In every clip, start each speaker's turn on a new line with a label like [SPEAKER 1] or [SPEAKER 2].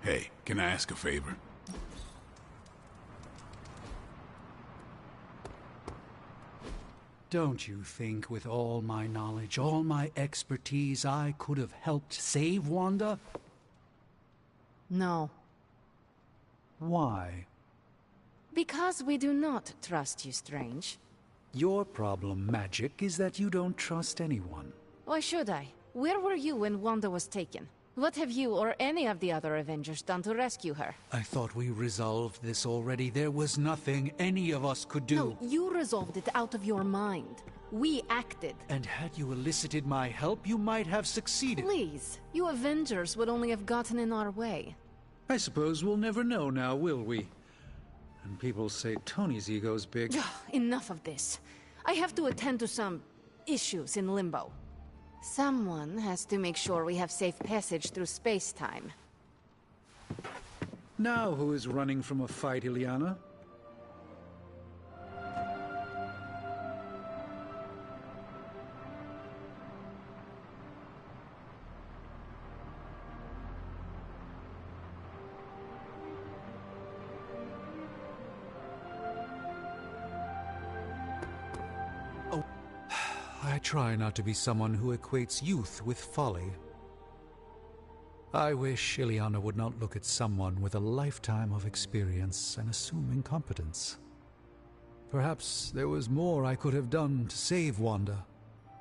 [SPEAKER 1] Hey, can I ask a favor?
[SPEAKER 2] Don't you think with all my knowledge, all my expertise, I could have helped save Wanda?
[SPEAKER 3] No.
[SPEAKER 2] Why?
[SPEAKER 3] Because we do not trust you, Strange.
[SPEAKER 2] Your problem, Magic, is that you don't trust anyone.
[SPEAKER 3] Why should I? Where were you when Wanda was taken? What have you or any of the other Avengers done to rescue her?
[SPEAKER 2] I thought we resolved this already. There was nothing any of us could do.
[SPEAKER 3] No, you resolved it out of your mind. We acted.
[SPEAKER 2] And had you elicited my help, you might have succeeded.
[SPEAKER 3] Please, you Avengers would only have gotten in our way.
[SPEAKER 2] I suppose we'll never know now, will we? And people say Tony's ego's big.
[SPEAKER 3] Enough of this. I have to attend to some issues in Limbo. Someone has to make sure we have safe passage through space-time.
[SPEAKER 2] Now who is running from a fight, Illyana? I try not to be someone who equates youth with folly. I wish Illyana would not look at someone with a lifetime of experience and assume incompetence. Perhaps there was more I could have done to save Wanda,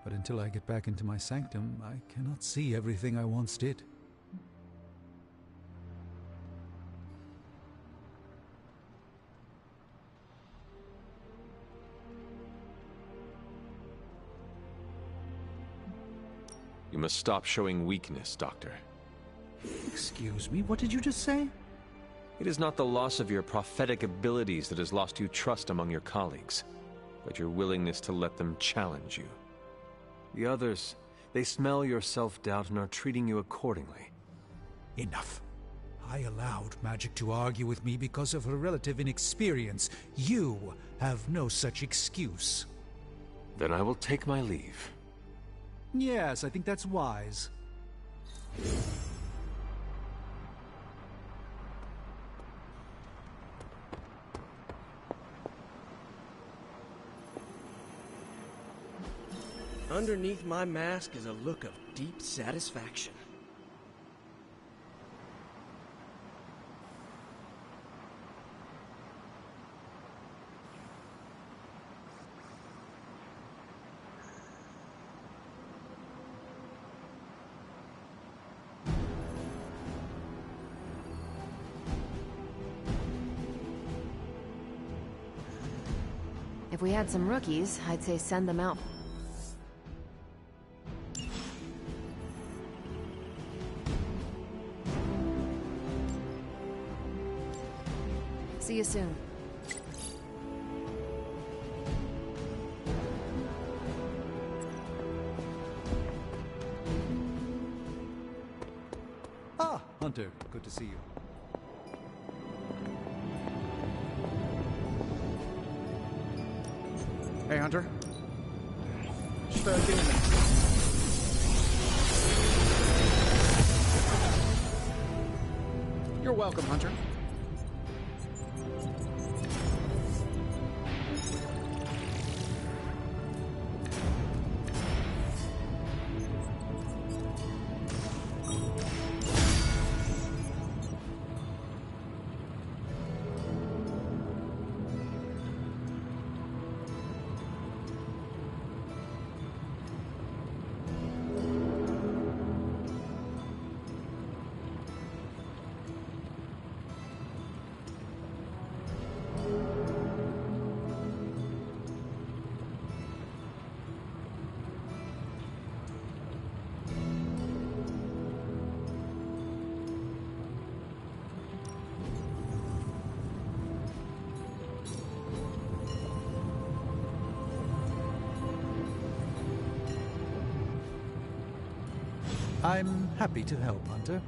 [SPEAKER 2] but until I get back into my sanctum, I cannot see everything I once did.
[SPEAKER 4] You must stop showing weakness, Doctor.
[SPEAKER 2] Excuse me, what did you just say?
[SPEAKER 4] It is not the loss of your prophetic abilities that has lost you trust among your colleagues, but your willingness to let them challenge you. The others, they smell your self-doubt and are treating you accordingly.
[SPEAKER 2] Enough. I allowed Magic to argue with me because of her relative inexperience. You have no such excuse.
[SPEAKER 4] Then I will take my leave.
[SPEAKER 2] Yes, I think that's wise.
[SPEAKER 5] Underneath my mask is a look of deep satisfaction.
[SPEAKER 3] If we had some rookies, I'd say send them out. See you soon.
[SPEAKER 2] Ah, Hunter, good to see you.
[SPEAKER 6] Hey, Hunter. Just get in there. You're welcome, Hunter.
[SPEAKER 2] I'm happy to help, Hunter.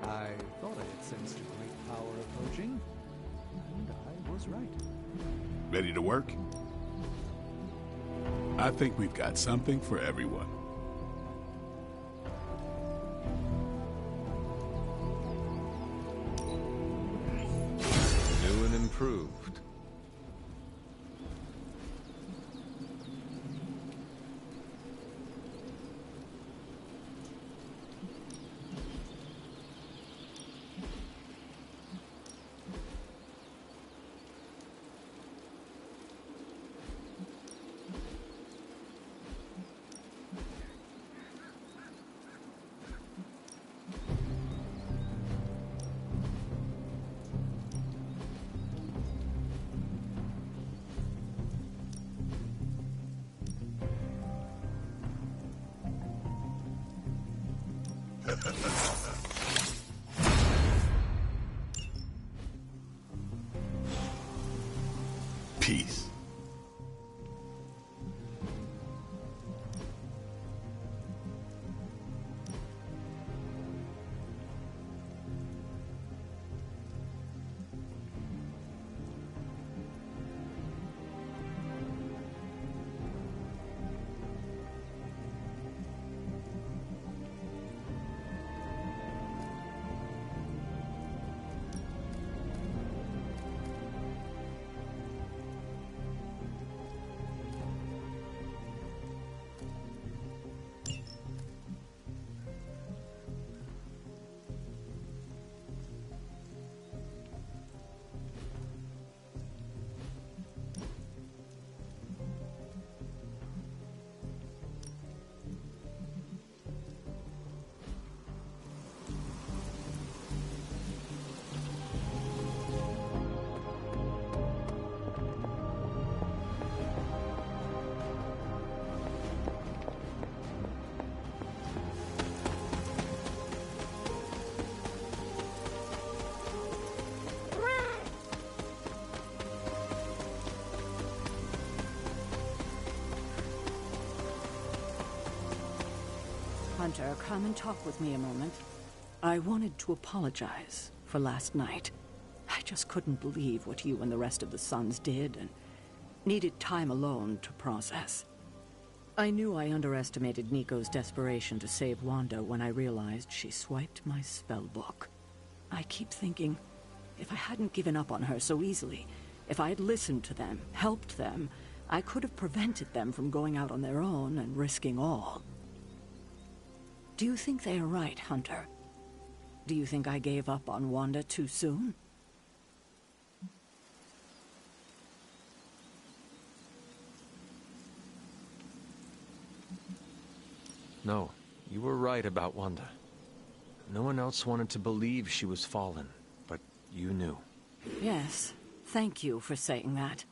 [SPEAKER 2] I thought I had sensed a great power approaching, and I was right.
[SPEAKER 1] Ready to work? I think we've got something for everyone.
[SPEAKER 4] New and improved.
[SPEAKER 1] Peace.
[SPEAKER 7] Hunter, come and talk with me a moment. I wanted to apologize for last night. I just couldn't believe what you and the rest of the Sons did, and needed time alone to process. I knew I underestimated Nico's desperation to save Wanda when I realized she swiped my spellbook. I keep thinking, if I hadn't given up on her so easily, if I had listened to them, helped them, I could have prevented them from going out on their own and risking all. Do you think they are right, Hunter? Do you think I gave up on Wanda too soon?
[SPEAKER 4] No, you were right about Wanda. No one else wanted to believe she was fallen, but you knew.
[SPEAKER 7] Yes, thank you for saying that.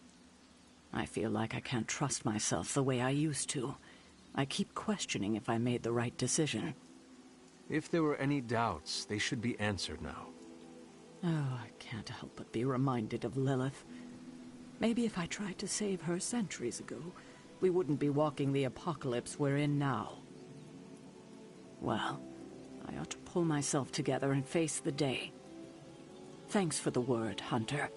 [SPEAKER 7] I feel like I can't trust myself the way I used to. I keep questioning if I made the right decision.
[SPEAKER 4] If there were any doubts, they should be answered now.
[SPEAKER 7] Oh, I can't help but be reminded of Lilith. Maybe if I tried to save her centuries ago, we wouldn't be walking the apocalypse we're in now. Well, I ought to pull myself together and face the day. Thanks for the word, Hunter.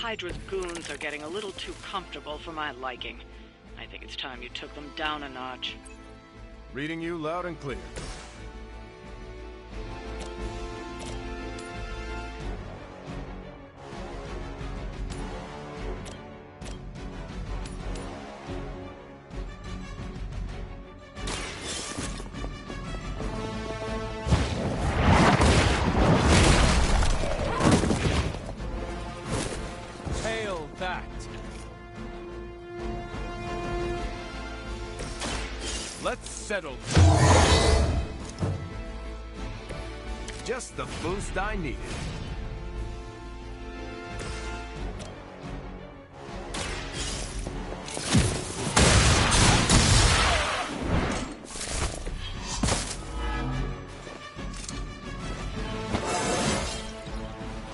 [SPEAKER 7] Hydra's goons are getting a little too comfortable for my liking. I think it's time you took them down a notch.
[SPEAKER 6] Reading you loud and clear.
[SPEAKER 4] Hail that!
[SPEAKER 6] Let's settle. Just the boost I needed.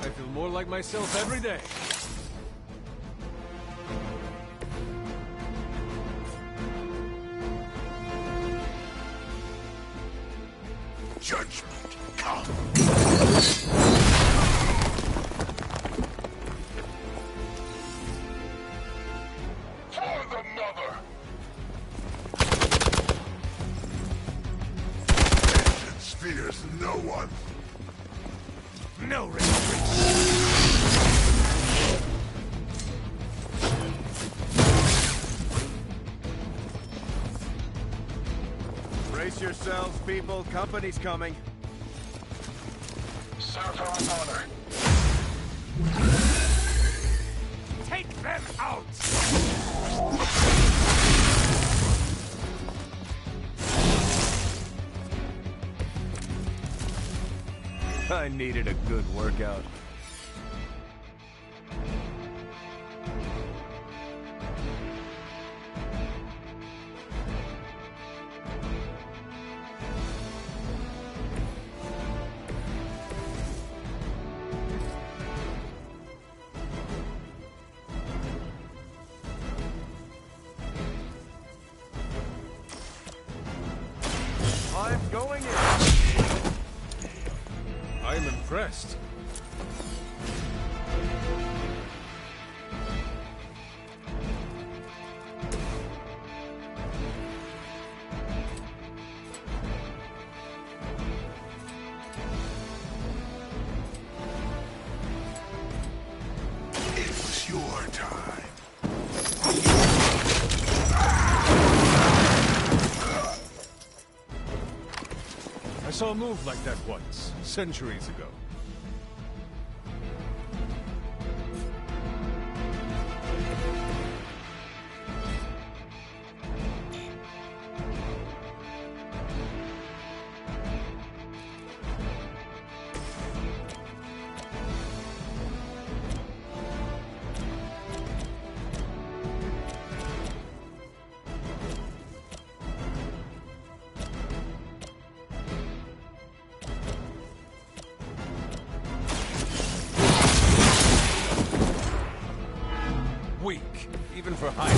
[SPEAKER 4] I feel more like myself every day.
[SPEAKER 1] Judgment, come. For the mother. Vengeance fears no one.
[SPEAKER 6] No retreat. Brace yourselves, people. Company's coming.
[SPEAKER 1] Serve her with honor.
[SPEAKER 6] Take them out! I needed a good workout. I'm going in.
[SPEAKER 4] I'm impressed.
[SPEAKER 1] It was your time.
[SPEAKER 4] I saw a move like that once, centuries ago. Weak, even for height.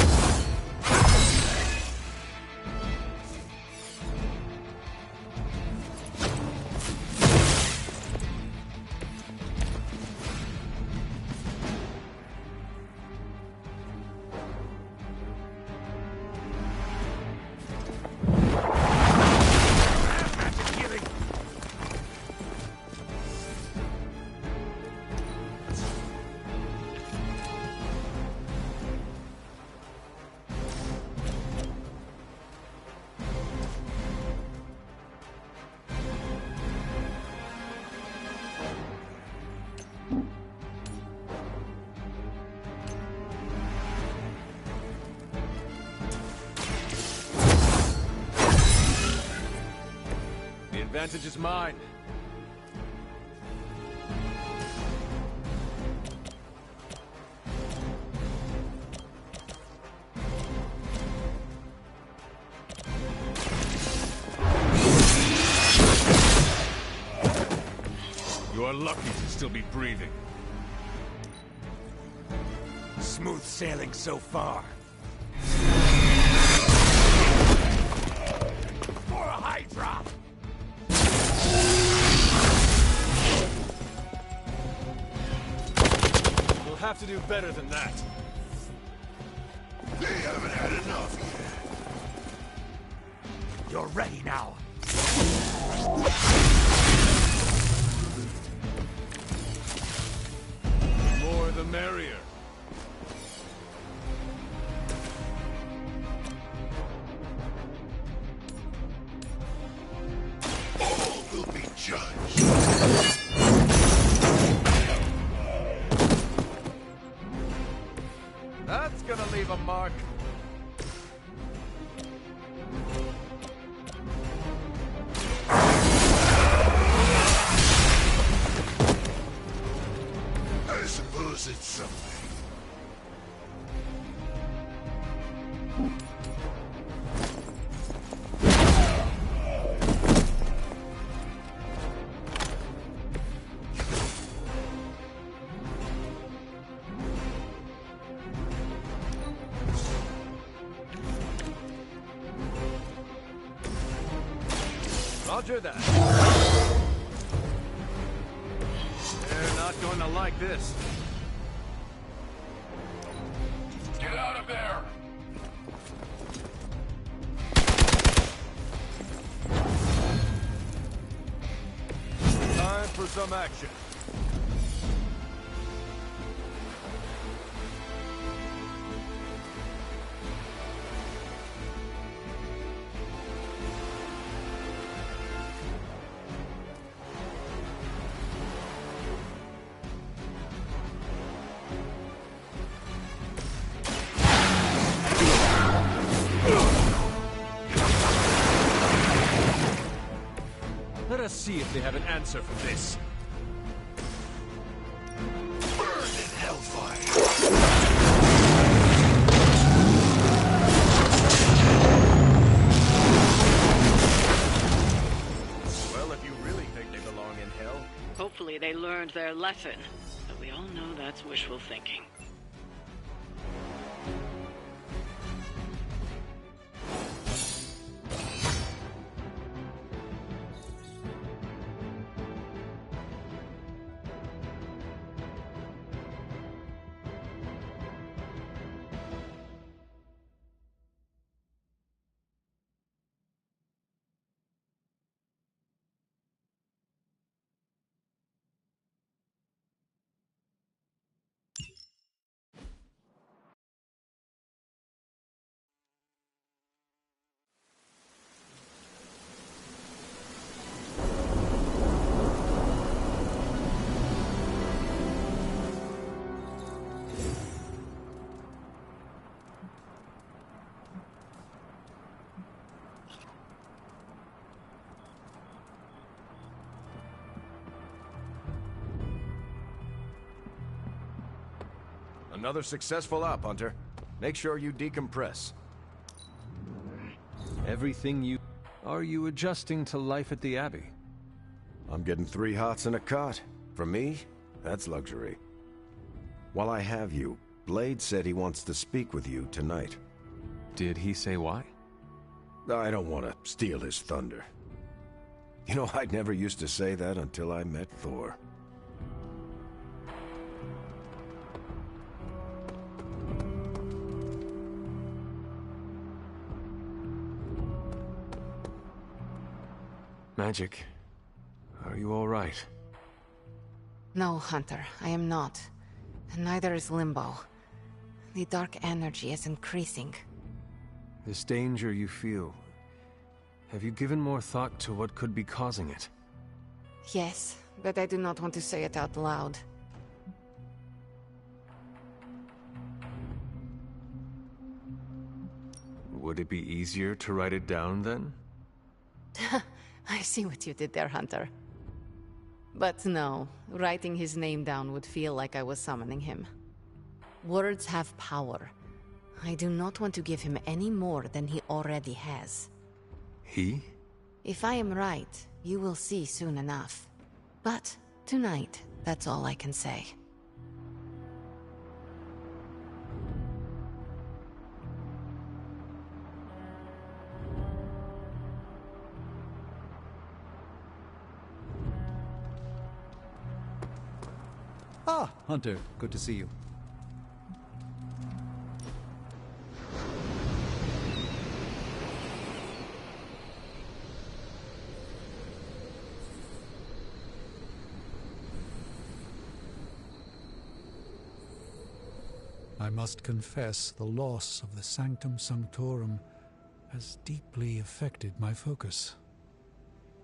[SPEAKER 4] The advantage is mine. You are lucky to still be breathing.
[SPEAKER 6] Smooth sailing so far. For a Hydra!
[SPEAKER 4] We'll
[SPEAKER 6] have to do better than that.
[SPEAKER 1] They haven't had enough yet.
[SPEAKER 8] You're ready now.
[SPEAKER 6] More the merrier.
[SPEAKER 1] All will be judged.
[SPEAKER 8] That's gonna leave a mark.
[SPEAKER 1] I suppose it's something.
[SPEAKER 6] Roger that. They're not going to like this.
[SPEAKER 1] Get out of there!
[SPEAKER 6] Time for some action. Let us see if they have an answer for this.
[SPEAKER 1] Burn in hellfire!
[SPEAKER 6] Well, if you really think they belong in hell,
[SPEAKER 7] Hopefully they learned their lesson, but we all know that's wishful thinking.
[SPEAKER 8] Another successful op, Hunter. Make sure you decompress.
[SPEAKER 4] Everything you... Are you adjusting to life at the Abbey?
[SPEAKER 8] I'm getting 3 hots in a cot. For me, that's luxury. While I have you, Blade said he wants to speak with you tonight.
[SPEAKER 4] Did he say why?
[SPEAKER 8] I don't want to steal his thunder. You know, I never used to say that until I met Thor.
[SPEAKER 4] Magic, are you all right?
[SPEAKER 3] No, Hunter, I am not. And neither is Limbo. The dark energy is increasing.
[SPEAKER 4] This danger you feel, have you given more thought to what could be causing it?
[SPEAKER 3] Yes, but I do not want to say it out loud.
[SPEAKER 4] Would it be easier to write it down then?
[SPEAKER 3] I see what you did there, Hunter. But no, writing his name down would feel like I was summoning him. Words have power. I do not want to give him any more than he already has.
[SPEAKER 4] He?
[SPEAKER 3] If I am right, you will see soon enough. But tonight, that's all I can say.
[SPEAKER 2] Ah, Hunter, good to see you. I must confess the loss of the Sanctum Sanctorum has deeply affected my focus.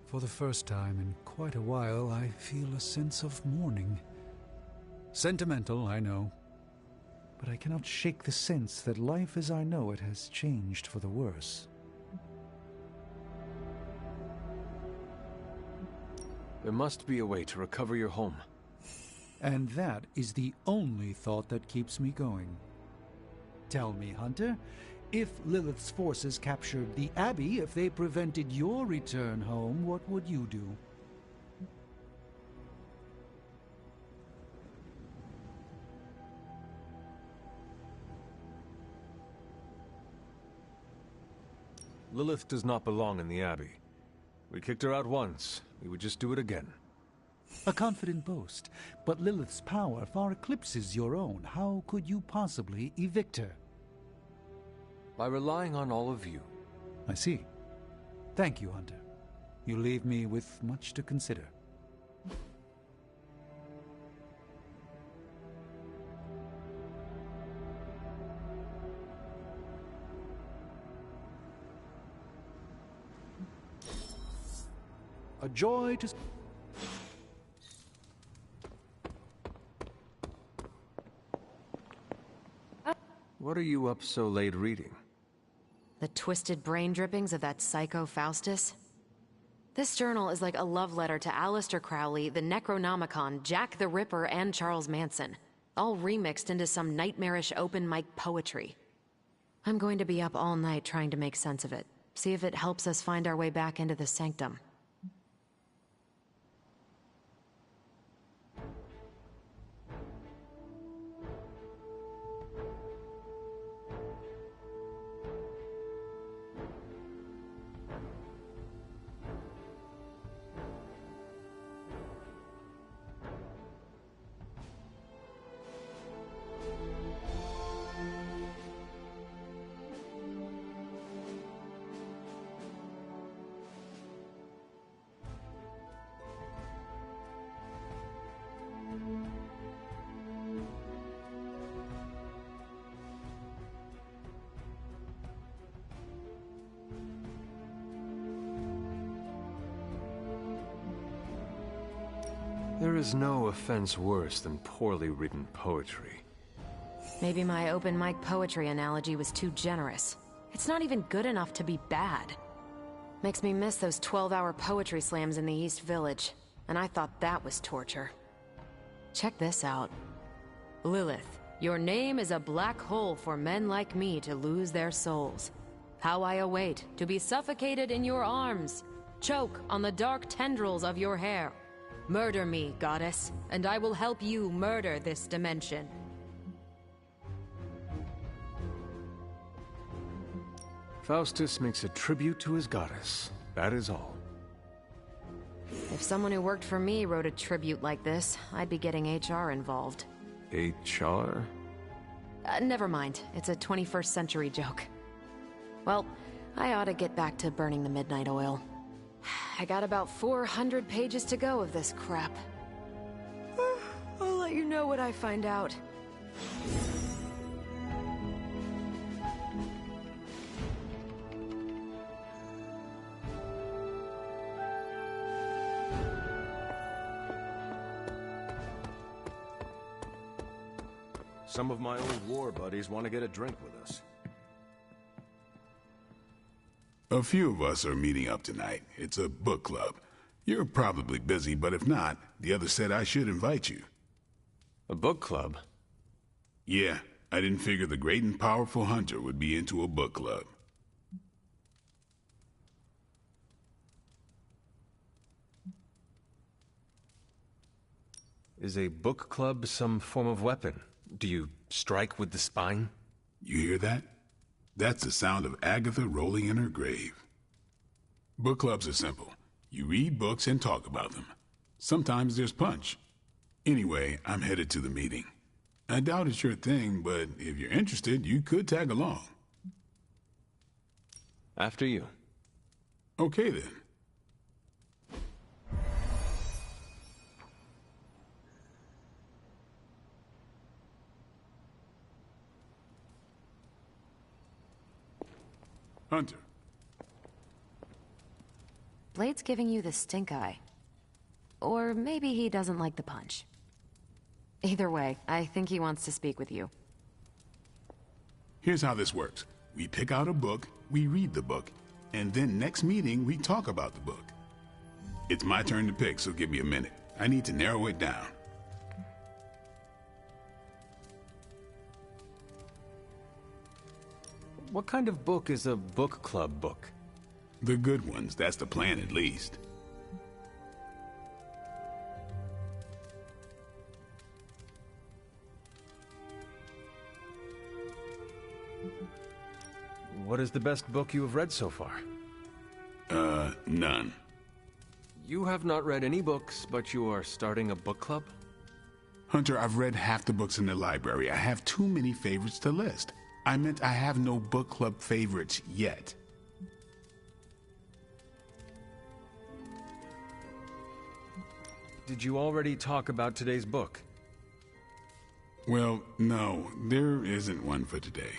[SPEAKER 2] For the first time in quite a while, I feel a sense of mourning. Sentimental, I know, but I cannot shake the sense that life as I know it has changed for the worse.
[SPEAKER 4] There must be a way to recover your home.
[SPEAKER 2] And that is the only thought that keeps me going. Tell me, Hunter, if Lilith's forces captured the Abbey, if they prevented your return home, what would you do?
[SPEAKER 4] Lilith does not belong in the Abbey. We kicked her out once. We would just do it again.
[SPEAKER 2] A confident boast, but Lilith's power far eclipses your own. How could you possibly evict her?
[SPEAKER 4] By relying on all of you.
[SPEAKER 2] I see. Thank you, Hunter. You leave me with much to consider. A joy to...
[SPEAKER 4] What are you up so late reading?
[SPEAKER 9] The twisted brain drippings of that psycho Faustus? This journal is like a love letter to Aleister Crowley, the Necronomicon, Jack the Ripper, and Charles Manson, all remixed into some nightmarish open mic poetry. I'm going to be up all night trying to make sense of it, see if it helps us find our way back into the Sanctum.
[SPEAKER 4] There is no offense worse than poorly written poetry.
[SPEAKER 9] Maybe my open mic poetry analogy was too generous. It's not even good enough to be bad. Makes me miss those 12-hour poetry slams in the East Village, and I thought that was torture. Check this out. Lilith, your name is a black hole for men like me to lose their souls. How I await to be suffocated in your arms, choke on the dark tendrils of your hair. Murder me, goddess, and I will help you murder this dimension.
[SPEAKER 4] Faustus makes a tribute to his goddess. That is all.
[SPEAKER 9] If someone who worked for me wrote a tribute like this, I'd be getting HR involved.
[SPEAKER 4] HR?
[SPEAKER 9] Never mind. It's a 21st century joke. Well, I ought to get back to burning the midnight oil. I got about 400 pages to go of this crap. I'll let you know what I find out.
[SPEAKER 8] Some of my old war buddies want to get a drink with us.
[SPEAKER 10] A few of us are meeting up tonight. It's a book club. You're probably busy, but if not, the others said I should invite you.
[SPEAKER 4] A book club?
[SPEAKER 10] Yeah, I didn't figure the great and powerful Hunter would be into a book club.
[SPEAKER 4] Is a book club some form of weapon? Do you strike with the spine?
[SPEAKER 10] You hear that? That's the sound of Agatha rolling in her grave. Book clubs are simple. You read books and talk about them. Sometimes there's punch. Anyway, I'm headed to the meeting. I doubt it's your thing, but if you're interested, you could tag along.
[SPEAKER 4] After you.
[SPEAKER 10] Okay then. Hunter.
[SPEAKER 9] Blade's giving you the stink eye. Or maybe he doesn't like the punch. Either way, I think he wants to speak with you.
[SPEAKER 10] Here's how this works. We pick out a book, we read the book, and then next meeting we talk about the book. It's my turn to pick, so give me a minute. I need to narrow it down.
[SPEAKER 4] What kind of book is a book club book?
[SPEAKER 10] The good ones, that's the plan at least.
[SPEAKER 4] What is the best book you have read so far?
[SPEAKER 10] None.
[SPEAKER 4] You have not read any books, but you are starting a book club?
[SPEAKER 10] Hunter, I've read half the books in the library. I have too many favorites to list. I meant I have no book club favorites yet.
[SPEAKER 4] Did you already talk about today's book?
[SPEAKER 10] Well, no, there isn't one for today.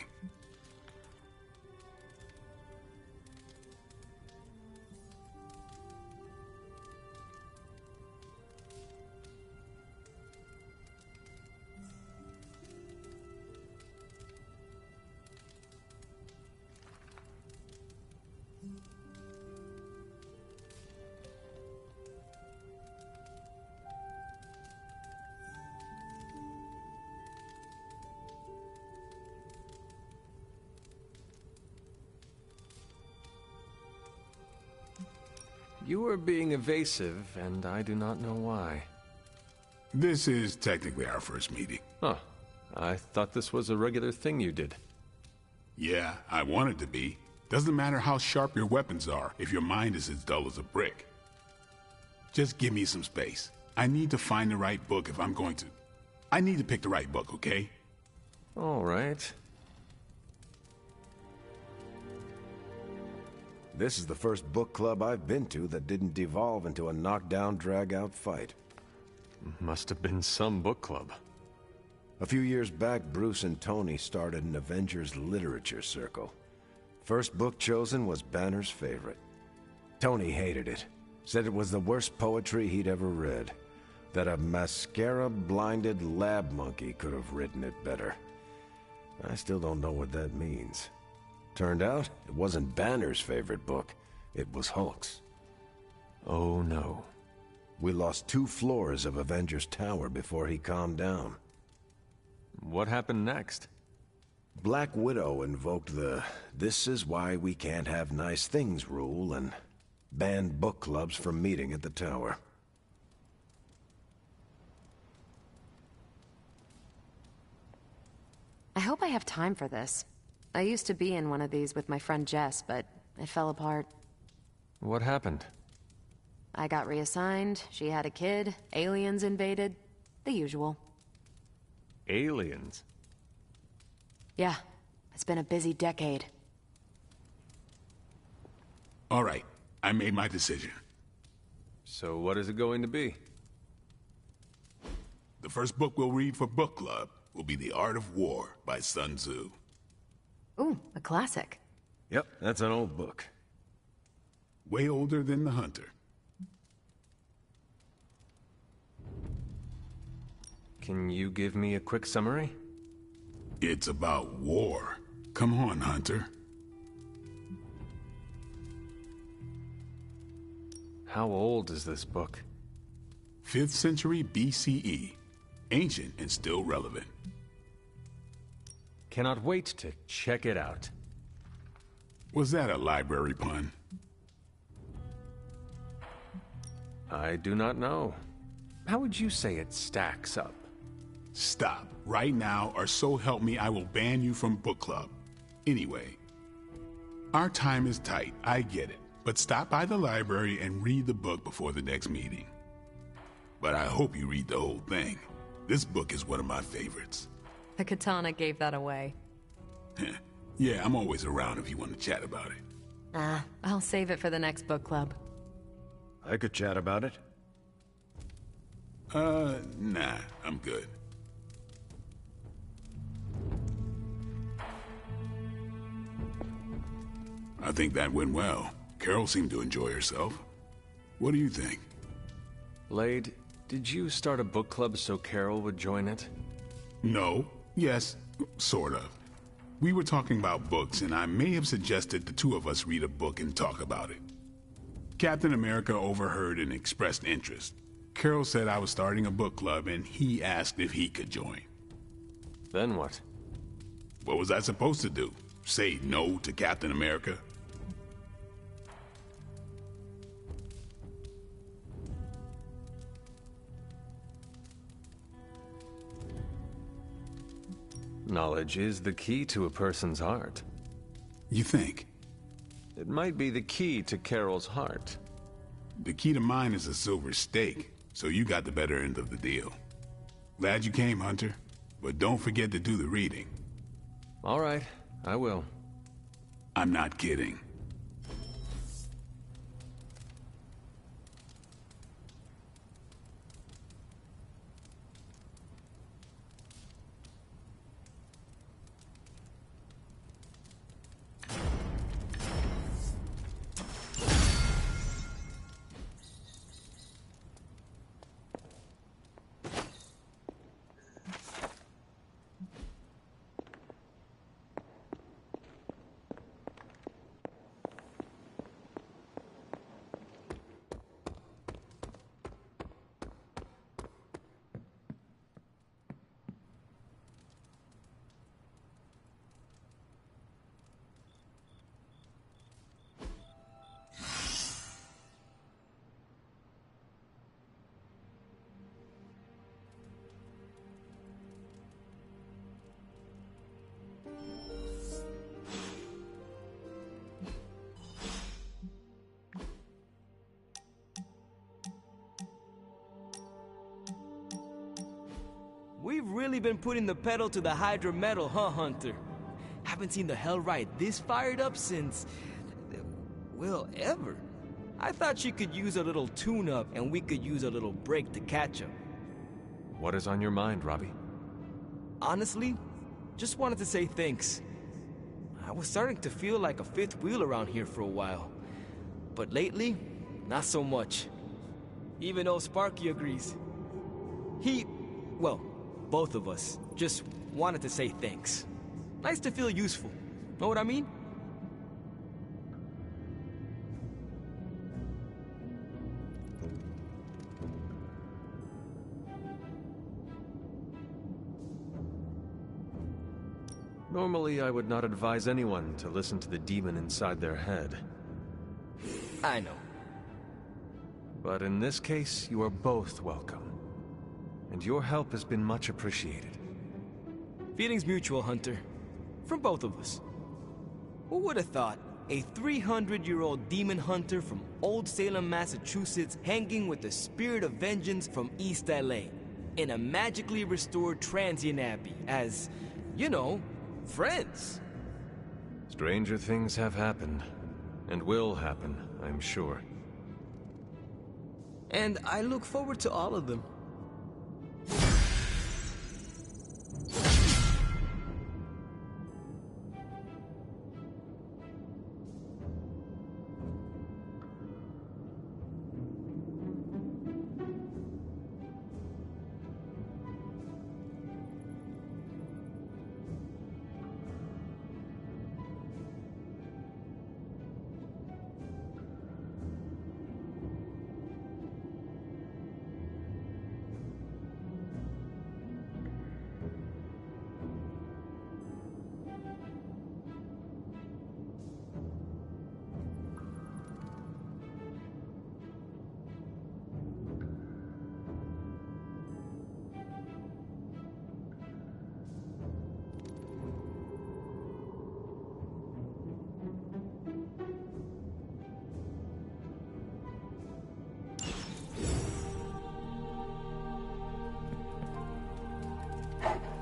[SPEAKER 4] You are being evasive, and I do not know why.
[SPEAKER 10] This is technically our first meeting.
[SPEAKER 4] Huh. I thought this was a regular thing you did.
[SPEAKER 10] Yeah, I want it to be. Doesn't matter how sharp your weapons are if your mind is as dull as a brick. Just give me some space. I need to find the right book if I'm going to. I need to pick the right book, okay?
[SPEAKER 4] All right.
[SPEAKER 8] This is the first book club I've been to that didn't devolve into a knockdown, drag-out fight.
[SPEAKER 4] Must have been some book club.
[SPEAKER 8] A few years back, Bruce and Tony started an Avengers literature circle. First book chosen was Banner's favorite. Tony hated it. Said it was the worst poetry he'd ever read. That a mascara-blinded lab monkey could have written it better. I still don't know what that means. Turned out, it wasn't Banner's favorite book. It was Hulk's.
[SPEAKER 4] Oh no.
[SPEAKER 8] We lost 2 floors of Avengers Tower before he calmed down.
[SPEAKER 4] What happened next?
[SPEAKER 8] Black Widow invoked the "this is why we can't have nice things" rule and banned book clubs from meeting at the tower.
[SPEAKER 9] I hope I have time for this. I used to be in one of these with my friend Jess, but it fell apart.
[SPEAKER 4] What happened?
[SPEAKER 9] I got reassigned, she had a kid, aliens invaded, the usual.
[SPEAKER 4] Aliens?
[SPEAKER 9] Yeah, it's been a busy decade.
[SPEAKER 10] All right, I made my decision.
[SPEAKER 4] So what is it going to be?
[SPEAKER 10] The first book we'll read for book club will be The Art of War by Sun Tzu.
[SPEAKER 9] Ooh, a classic.
[SPEAKER 8] Yep, that's an old book.
[SPEAKER 10] Way older than The Hunter.
[SPEAKER 4] Can you give me a quick summary?
[SPEAKER 10] It's about war. Come on, Hunter.
[SPEAKER 4] How old is this book?
[SPEAKER 10] 5th century BCE. Ancient and still relevant.
[SPEAKER 4] Cannot wait to check it out.
[SPEAKER 10] Was that a library pun?
[SPEAKER 4] I do not know. How would you say it stacks up?
[SPEAKER 10] Stop. Right now, or so help me, I will ban you from book club. Anyway, our time is tight, I get it. But stop by the library and read the book before the next meeting. But I hope you read the whole thing. This book is one of my favorites.
[SPEAKER 9] The katana gave that away.
[SPEAKER 10] Yeah, I'm always around if you want to chat about it.
[SPEAKER 9] I'll save it for the next book club.
[SPEAKER 8] I could chat about it.
[SPEAKER 10] Nah, I'm good. I think that went well. Carol seemed to enjoy herself. What do you think?
[SPEAKER 4] Lade, did you start a book club so Carol would join it?
[SPEAKER 10] No. Yes. Sort of. We were talking about books, and I may have suggested the two of us read a book and talk about it. Captain America overheard and expressed interest. Carol said I was starting a book club, and he asked if he could join.
[SPEAKER 4] Then what?
[SPEAKER 10] What was I supposed to do? Say no to Captain America?
[SPEAKER 4] Knowledge is the key to a person's heart.
[SPEAKER 10] You think?
[SPEAKER 4] It might be the key to Carol's heart.
[SPEAKER 10] The key to mine is a silver stake, so you got the better end of the deal. Glad you came, Hunter, but don't forget to do the reading.
[SPEAKER 4] All right, I will.
[SPEAKER 10] I'm not kidding.
[SPEAKER 5] We've really been putting the pedal to the Hydra metal, huh, Hunter? Haven't seen the Hellride this fired up since... well, ever. I thought she could use a little tune-up, and we could use a little break to catch up.
[SPEAKER 4] What is on your mind, Robbie?
[SPEAKER 5] Honestly, just wanted to say thanks. I was starting to feel like a fifth wheel around here for a while. But lately, not so much. Even old Sparky agrees. Well, both of us just wanted to say thanks. Nice to feel useful. Know what I mean?
[SPEAKER 4] Normally, I would not advise anyone to listen to the demon inside their head.
[SPEAKER 5] I know.
[SPEAKER 4] But in this case, you are both welcome. And your help has been much appreciated.
[SPEAKER 5] Feelings mutual, Hunter. From both of us. Who would have thought a 300-year-old demon hunter from Old Salem, Massachusetts, hanging with the spirit of vengeance from East LA in a magically restored transient abbey as, you know, friends?
[SPEAKER 4] Stranger things have happened, and will happen, I'm sure.
[SPEAKER 5] And I look forward to all of them.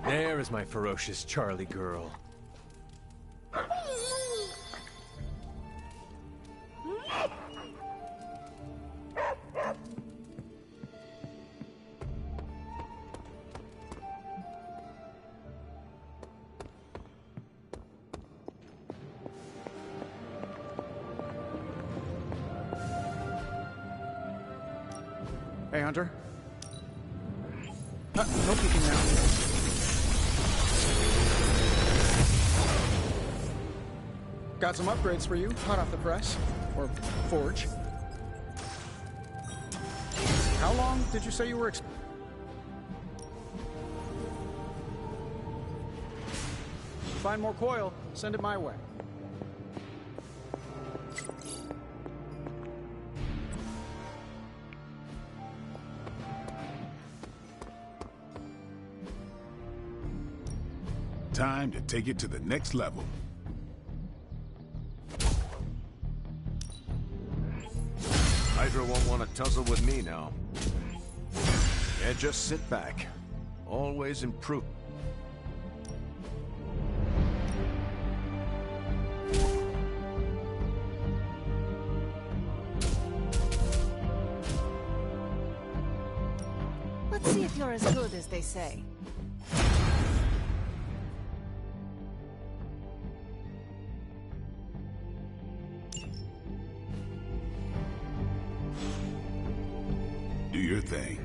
[SPEAKER 4] There is my ferocious Charlie girl.
[SPEAKER 6] Hey, Hunter. No peeking now. Got some upgrades for you, hot off the press. Or forge. How long did you say you were Find more coil, send it my way.
[SPEAKER 10] Time to take it to the next level.
[SPEAKER 8] Hydra won't want to tussle with me now. Yeah, just sit back. Always improve.
[SPEAKER 3] Let's see if you're as good as they say.
[SPEAKER 10] Do your thing.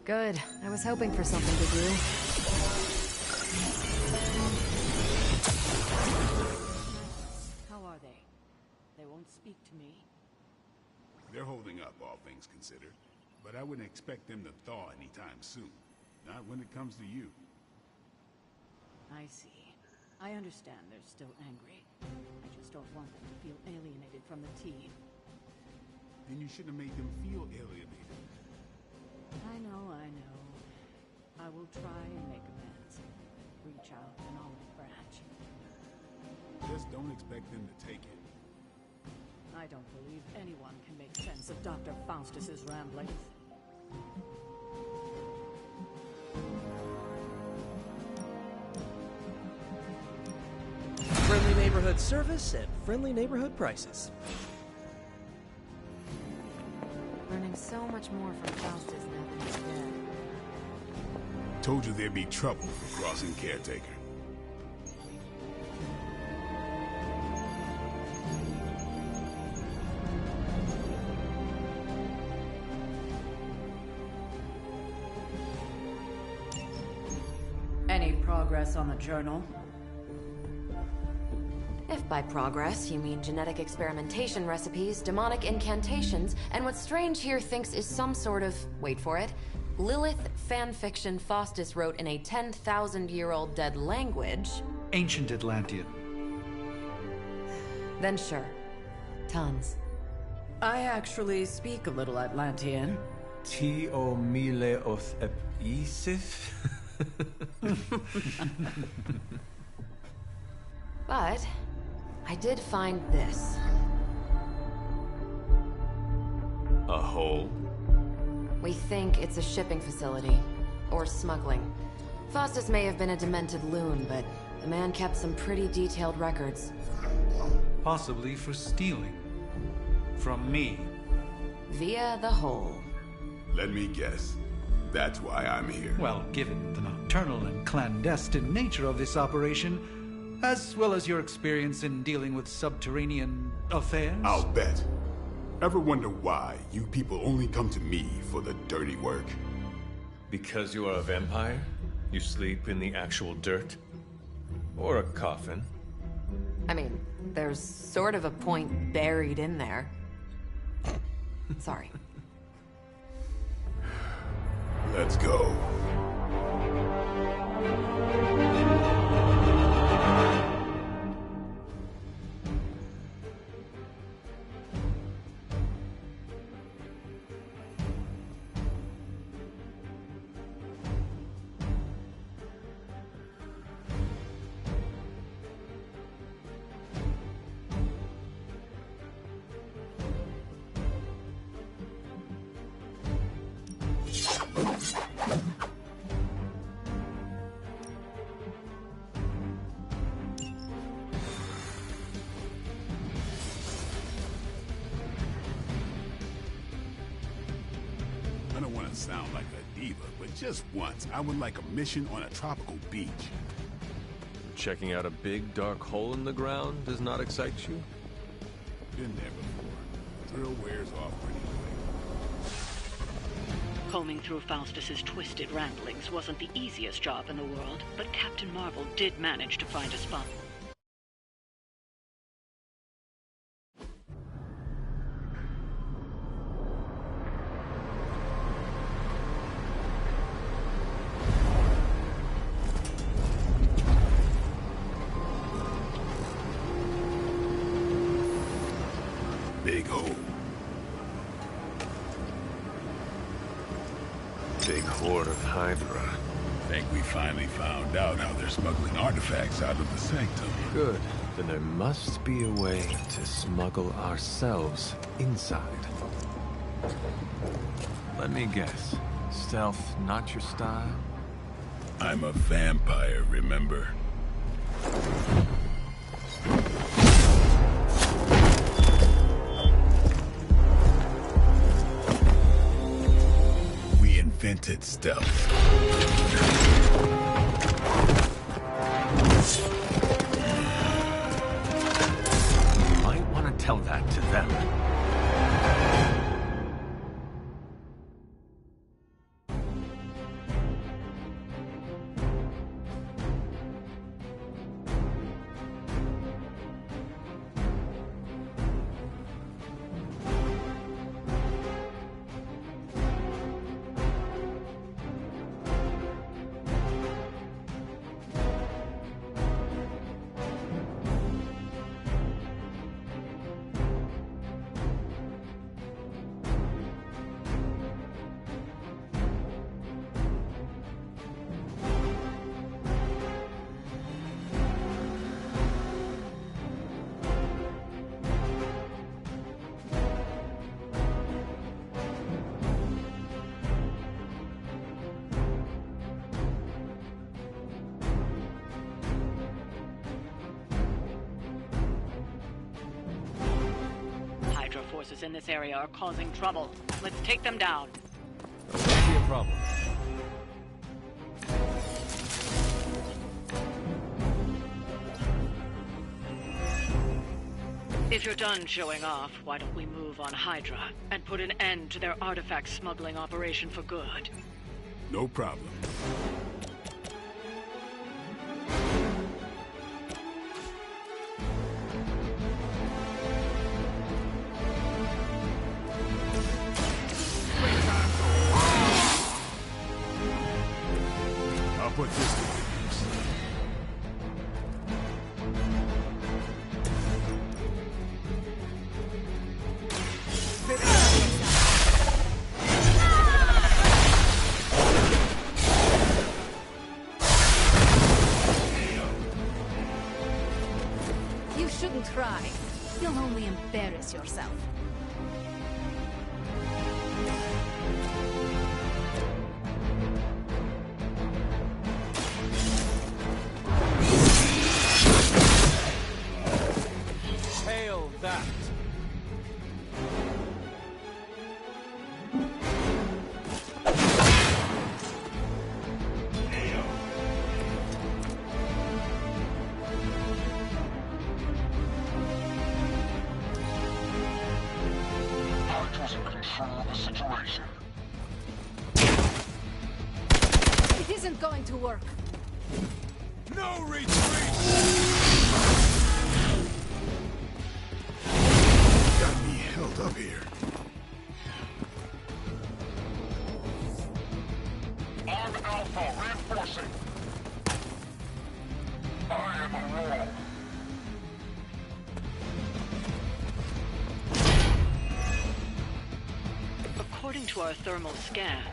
[SPEAKER 9] Good. I was hoping for something to do.
[SPEAKER 7] How are they? They won't speak to me.
[SPEAKER 10] They're holding up, all things considered. But I wouldn't expect them to thaw anytime soon. Not when it comes to you.
[SPEAKER 7] I see. I understand they're still angry. I just don't want them to feel alienated from the team.
[SPEAKER 10] Then you shouldn't have made them feel alienated.
[SPEAKER 7] I know. I will try and make amends. Reach out an olive branch.
[SPEAKER 10] Just don't expect them to take it.
[SPEAKER 7] I don't believe anyone can make sense of Dr. Faustus's ramblings.
[SPEAKER 11] Friendly neighborhood service at friendly neighborhood prices.
[SPEAKER 9] Learning so much more from Faustus now that he's dead.
[SPEAKER 10] Told you there'd be trouble for crossing Caretaker.
[SPEAKER 7] Any progress on the journal?
[SPEAKER 9] If by progress you mean genetic experimentation recipes, demonic incantations, and what Strange here thinks is some sort of, wait for it, Lilith fanfiction Faustus wrote in a 10,000-year-old dead language...
[SPEAKER 2] Ancient Atlantean.
[SPEAKER 9] Then sure. Tons.
[SPEAKER 7] I actually speak a little Atlantean.
[SPEAKER 4] Ti o mile oth ep isif?
[SPEAKER 9] But I did find this.
[SPEAKER 4] A hole?
[SPEAKER 9] We think it's a shipping facility. Or smuggling. Faustus may have been a demented loon, but the man kept some pretty detailed records.
[SPEAKER 2] Possibly for stealing. From me.
[SPEAKER 9] Via the hole.
[SPEAKER 10] Let me guess. That's why I'm here.
[SPEAKER 2] Well, given the nocturnal and clandestine nature of this operation, as well as your experience in dealing with subterranean affairs...
[SPEAKER 10] I'll bet. Ever wonder why you people only come to me for the dirty work?
[SPEAKER 4] Because you are a vampire? You sleep in the actual dirt? Or a coffin?
[SPEAKER 9] I mean, there's sort of a point buried in there. Sorry.
[SPEAKER 10] Let's go. I don't want to sound like a diva, but just once, I would like a mission on a tropical beach.
[SPEAKER 4] checking out a big dark hole in the ground does not excite you?
[SPEAKER 10] Been there before. Thrill wears off pretty quick.
[SPEAKER 7] Combing through Faustus's twisted ramblings wasn't the easiest job in the world, but Captain Marvel did manage to find a spot.
[SPEAKER 10] Big hole.
[SPEAKER 8] Big horde of Hydra.
[SPEAKER 10] Think we finally found out how they're smuggling artifacts out of the Sanctum.
[SPEAKER 4] Good. Then there must be a way to smuggle ourselves inside. Let me guess. Stealth not your style?
[SPEAKER 10] I'm a vampire, remember? We invented stealth.
[SPEAKER 4] You might want to tell that to them.
[SPEAKER 7] Hydra forces in this area are causing trouble. Let's take them down.
[SPEAKER 4] That won't be a problem.
[SPEAKER 7] If you're done showing off, why don't we move on Hydra and put an end to their artifact smuggling operation for good?
[SPEAKER 10] No problem. I'll put this to good use.
[SPEAKER 3] You shouldn't try. You'll only embarrass yourself.
[SPEAKER 5] Hail that!
[SPEAKER 1] Hydra's in control of the situation.
[SPEAKER 3] It isn't going to work.
[SPEAKER 1] No retreat!
[SPEAKER 10] Got me held up here.
[SPEAKER 1] Arm Alpha reinforcing. I am a wall.
[SPEAKER 7] According to our thermal scans,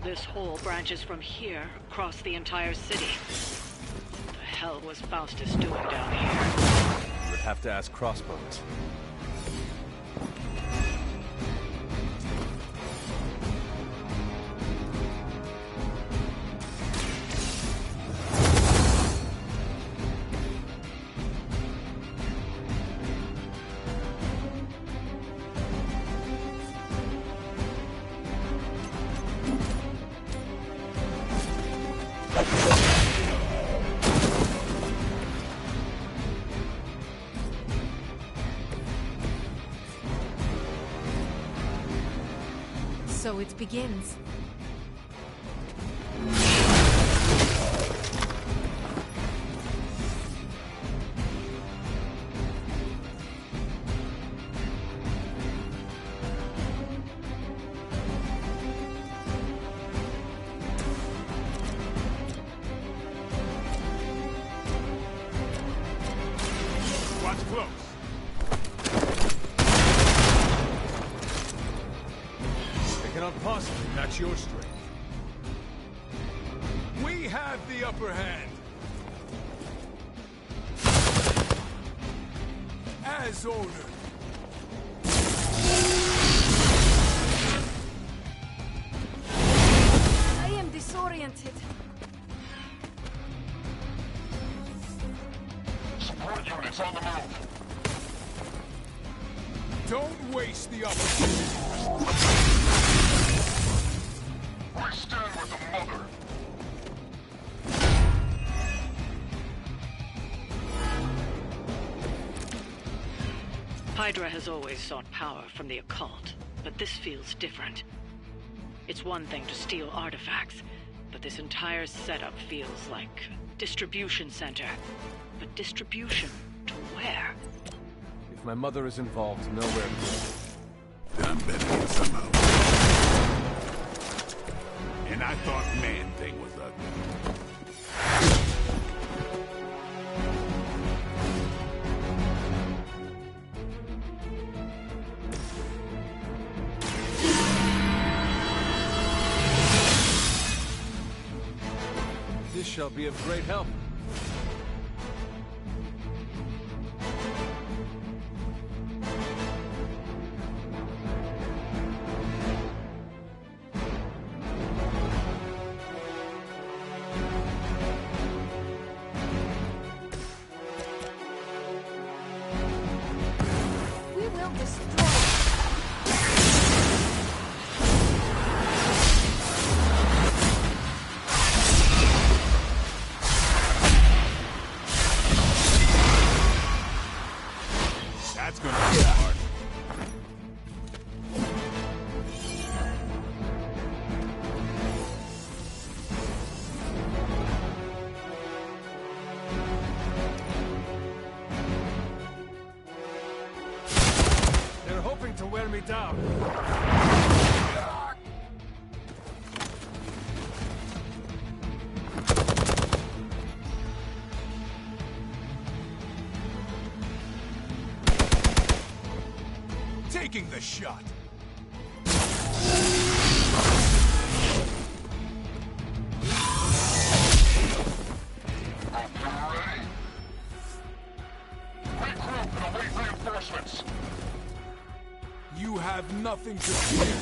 [SPEAKER 7] this hole branches from here across the entire city. What the hell was Faustus doing down here?
[SPEAKER 4] You would have to ask Crossbones.
[SPEAKER 3] So it begins.
[SPEAKER 10] Watch close.
[SPEAKER 4] They cannot possibly match your strength.
[SPEAKER 10] We have the upper hand. As ordered.
[SPEAKER 3] I am disoriented.
[SPEAKER 1] Support units on the move.
[SPEAKER 10] Don't waste the opportunity.
[SPEAKER 1] I stand with the mother.
[SPEAKER 12] Hydra has always sought power from the occult, but this feels different. It's one thing to steal artifacts, but this entire setup feels like a distribution center. But distribution to where?
[SPEAKER 4] If my mother is involved, nowhere to go.
[SPEAKER 10] I'm betting it somehow. And I thought Man-Thing was ugly.
[SPEAKER 4] This shall be of great help.
[SPEAKER 3] We will destroy.
[SPEAKER 10] That's gonna be hard.
[SPEAKER 4] They're hoping to wear me down.
[SPEAKER 10] Taking the shot.
[SPEAKER 1] Hope you're ready. Regroup and await reinforcements.
[SPEAKER 10] You have nothing to fear.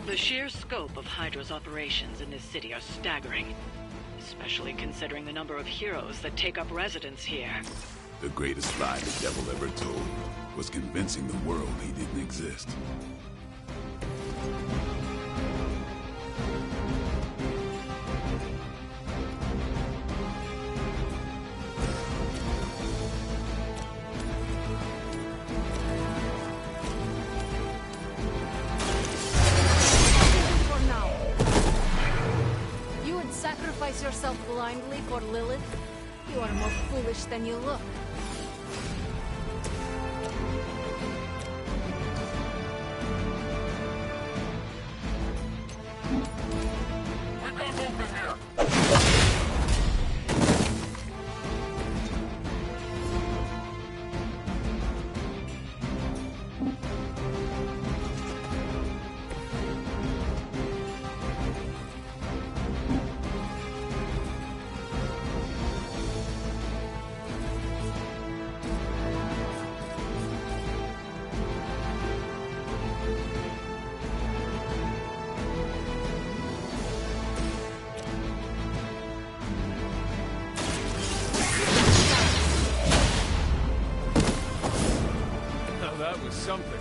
[SPEAKER 12] The sheer scope of Hydra's operations in this city are staggering, especially considering the number of heroes that take up residence here.
[SPEAKER 10] The greatest lie the devil ever told was convincing the world he didn't exist.
[SPEAKER 3] For now. You would sacrifice yourself blindly for Lilith? You are more foolish than you look.
[SPEAKER 1] We got movement here.
[SPEAKER 4] Now that was something.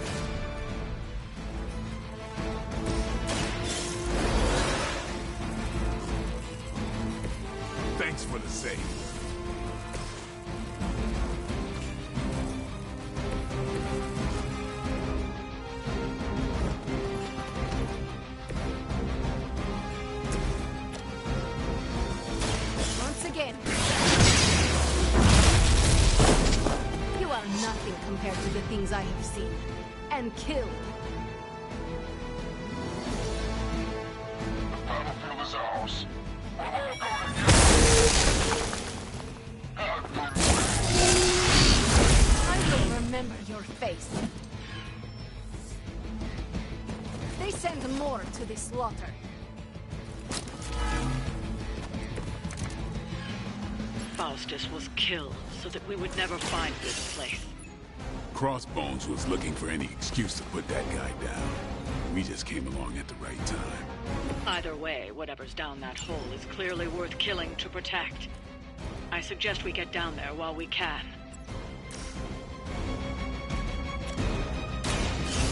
[SPEAKER 10] Thanks for the save.
[SPEAKER 3] Once again. You are nothing compared to the things I have seen and killed.
[SPEAKER 1] The battlefield is ours.
[SPEAKER 3] I will remember your face. They send more to this slaughter.
[SPEAKER 12] Faustus was killed so that we would never find this place.
[SPEAKER 10] Crossbones was looking for any excuse to put that guy down. We just came along at the right time.
[SPEAKER 12] Either way, whatever's down that hole is clearly worth killing to protect. I suggest we get down there while we can.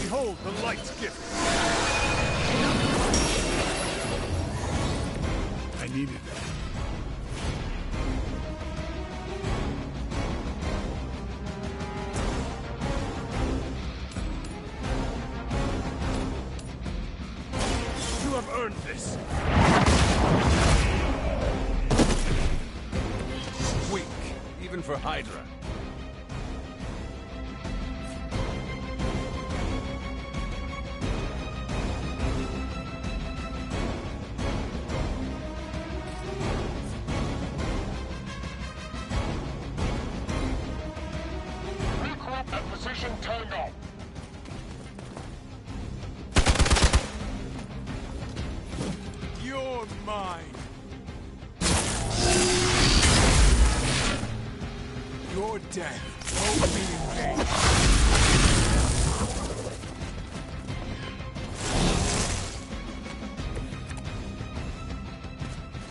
[SPEAKER 10] Behold the light's gift. I needed that.
[SPEAKER 5] You have earned this.
[SPEAKER 4] Weak, even for Hydra.
[SPEAKER 1] Regroup at position Tango.
[SPEAKER 10] You're mine. Your death won't be in vain.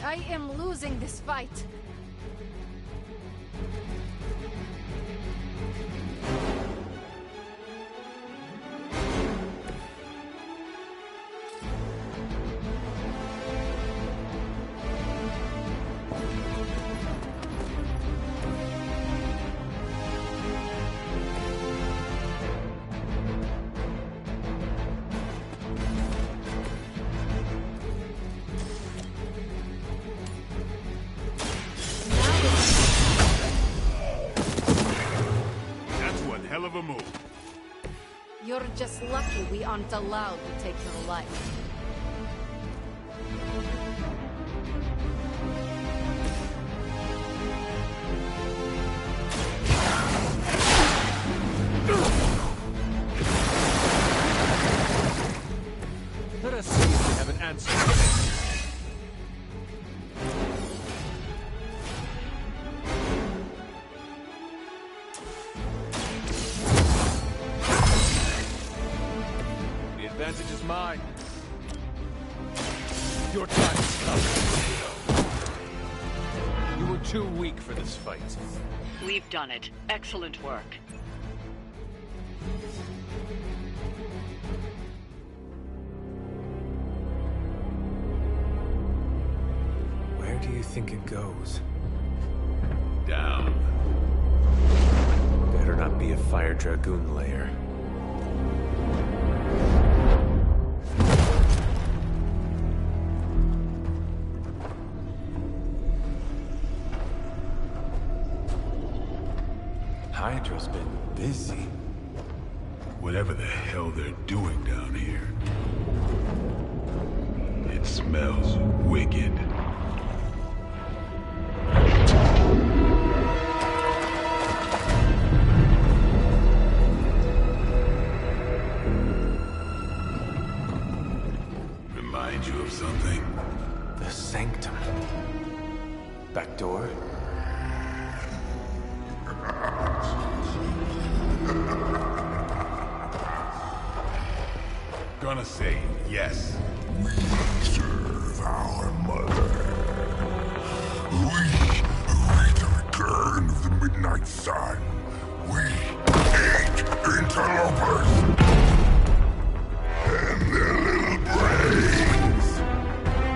[SPEAKER 3] I am losing this fight.
[SPEAKER 10] That's one hell of a move.
[SPEAKER 3] You're just lucky we aren't allowed to take your life.
[SPEAKER 4] Let us see if we have an answer. The advantage is mine. Your time is come. You were too weak for this fight.
[SPEAKER 12] We've done it. Excellent work.
[SPEAKER 4] Where do you think it goes?
[SPEAKER 10] Down.
[SPEAKER 4] Better not be a Fire Dragoon lair. Hydra's been busy.
[SPEAKER 10] Whatever the hell they're doing down here. It smells wicked. Remind you of something?
[SPEAKER 4] The Sanctum. Back door?
[SPEAKER 10] Gonna say yes.
[SPEAKER 1] We serve our mother. We await the return of the Midnight Sun. We hate interlopers and their little brains.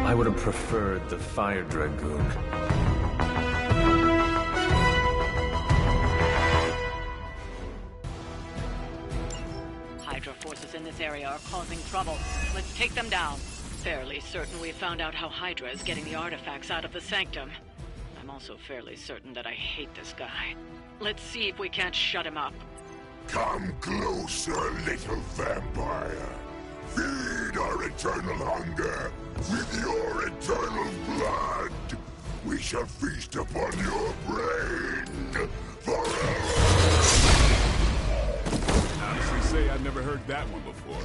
[SPEAKER 4] I would have preferred the Fire Dragoon.
[SPEAKER 12] this area are causing trouble. Let's take them down. Fairly certain we found out how Hydra is getting the artifacts out of the Sanctum. I'm also fairly certain that I hate this guy. Let's see if we can't shut him up.
[SPEAKER 13] Come closer, little vampire. Feed our eternal hunger with your eternal blood. We shall feast upon your brain forever.
[SPEAKER 10] Honestly say I've never heard that one before.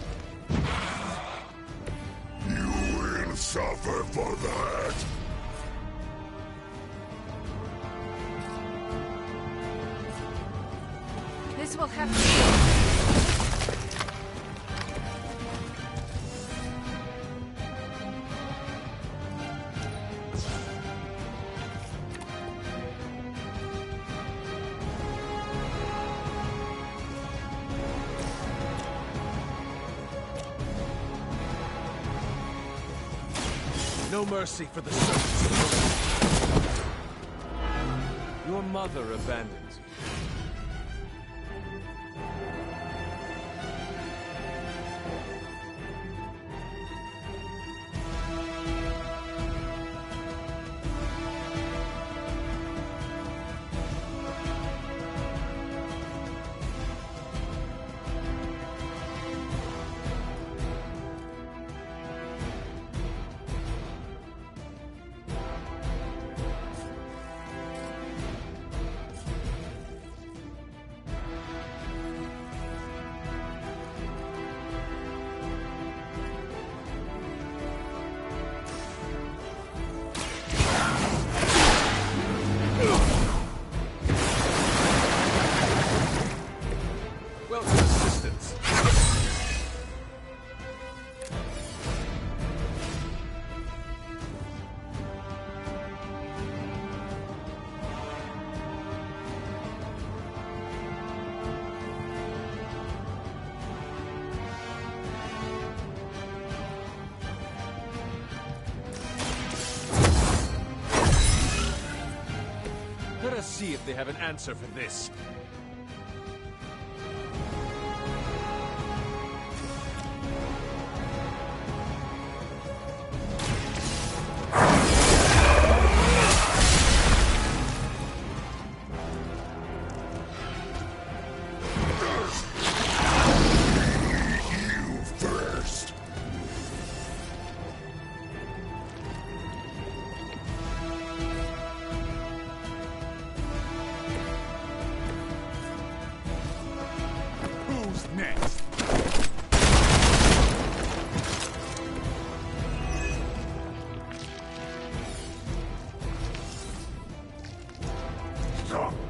[SPEAKER 13] You will suffer for that.
[SPEAKER 3] This will have to...
[SPEAKER 4] No mercy for the servants. Your mother abandons you. Let us see if they have an answer for this.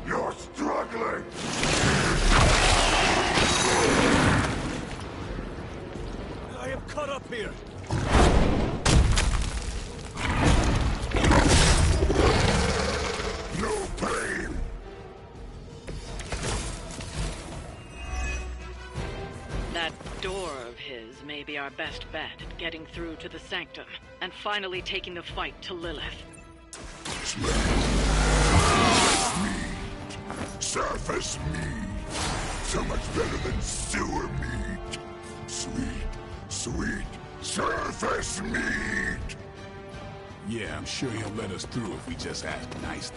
[SPEAKER 13] You're struggling!
[SPEAKER 4] I am caught up here!
[SPEAKER 13] No pain!
[SPEAKER 12] That door of his may be our best bet at getting through to the Sanctum, and finally taking the fight to Lilith.
[SPEAKER 13] Surface meat! So much better than sewer meat! Sweet, sweet surface meat!
[SPEAKER 10] Yeah, I'm sure he'll let us through if we just ask nicely.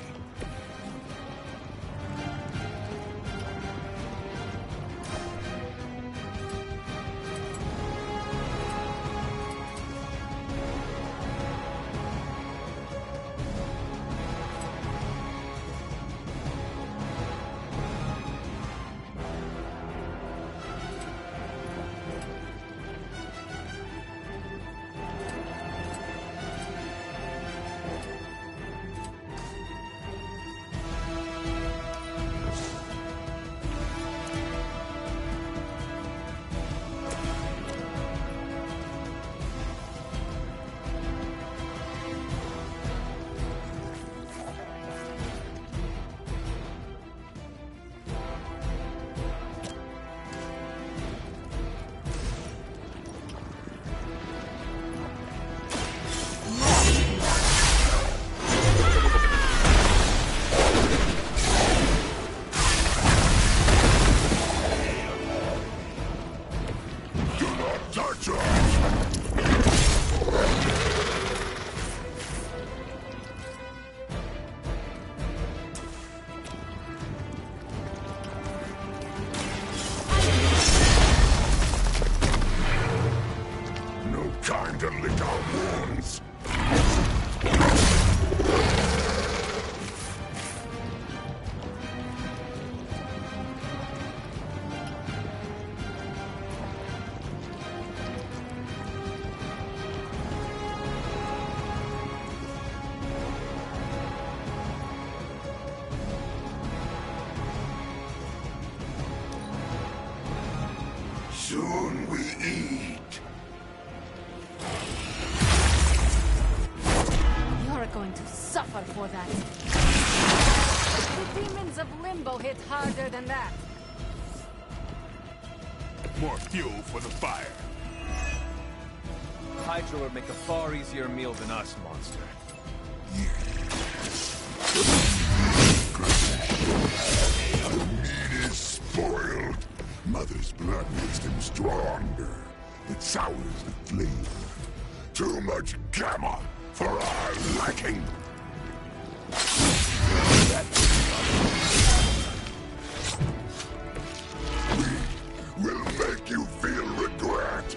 [SPEAKER 13] Soon we eat.
[SPEAKER 3] You're going to suffer for that. The demons of Limbo hit harder than that.
[SPEAKER 10] More fuel for the fire.
[SPEAKER 4] Hydra would make a far easier meal than us, monster.
[SPEAKER 13] The meat is spoiled. Mother's blood makes them stronger. It sours the flavor. Too much gamma for our liking. We will make you feel regret.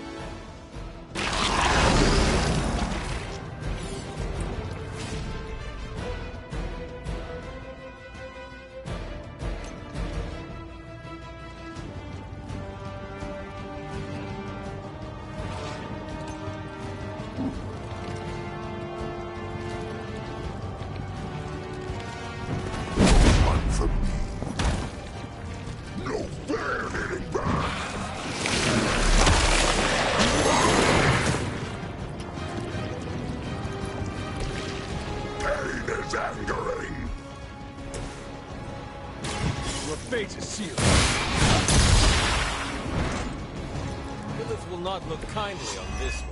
[SPEAKER 13] One for me. No fair hitting back. Pain is angering.
[SPEAKER 4] Your fate is sealed. Lilith will not look kindly on this one.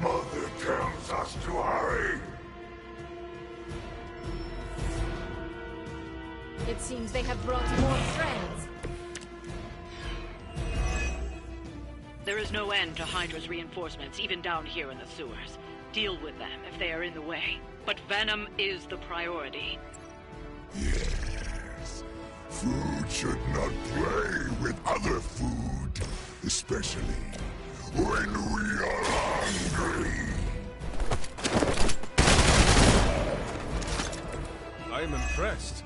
[SPEAKER 13] Mother tells us to hurry.
[SPEAKER 3] It seems they have brought more friends.
[SPEAKER 12] There is no end to Hydra's reinforcements, even down here in the sewers. Deal with them if they are in the way. But Venom is the priority.
[SPEAKER 13] Yes. Food should not play with other food, especially when we are hungry.
[SPEAKER 4] I am impressed.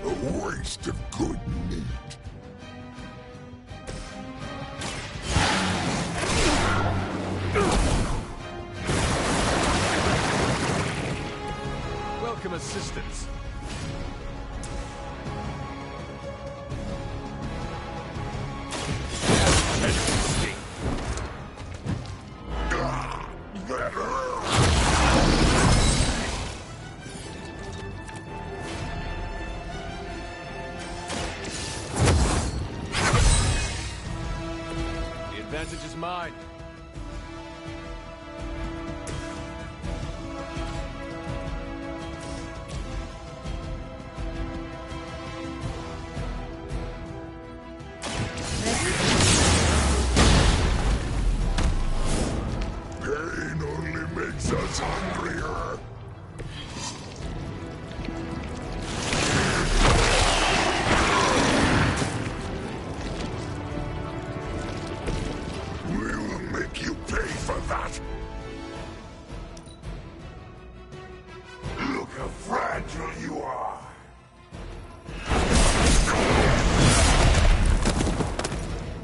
[SPEAKER 13] A waste of good meat.
[SPEAKER 4] Welcome assistance. The advantage is mine.
[SPEAKER 13] Pain only makes us hungrier. We will make you pay for that. Look how fragile you are.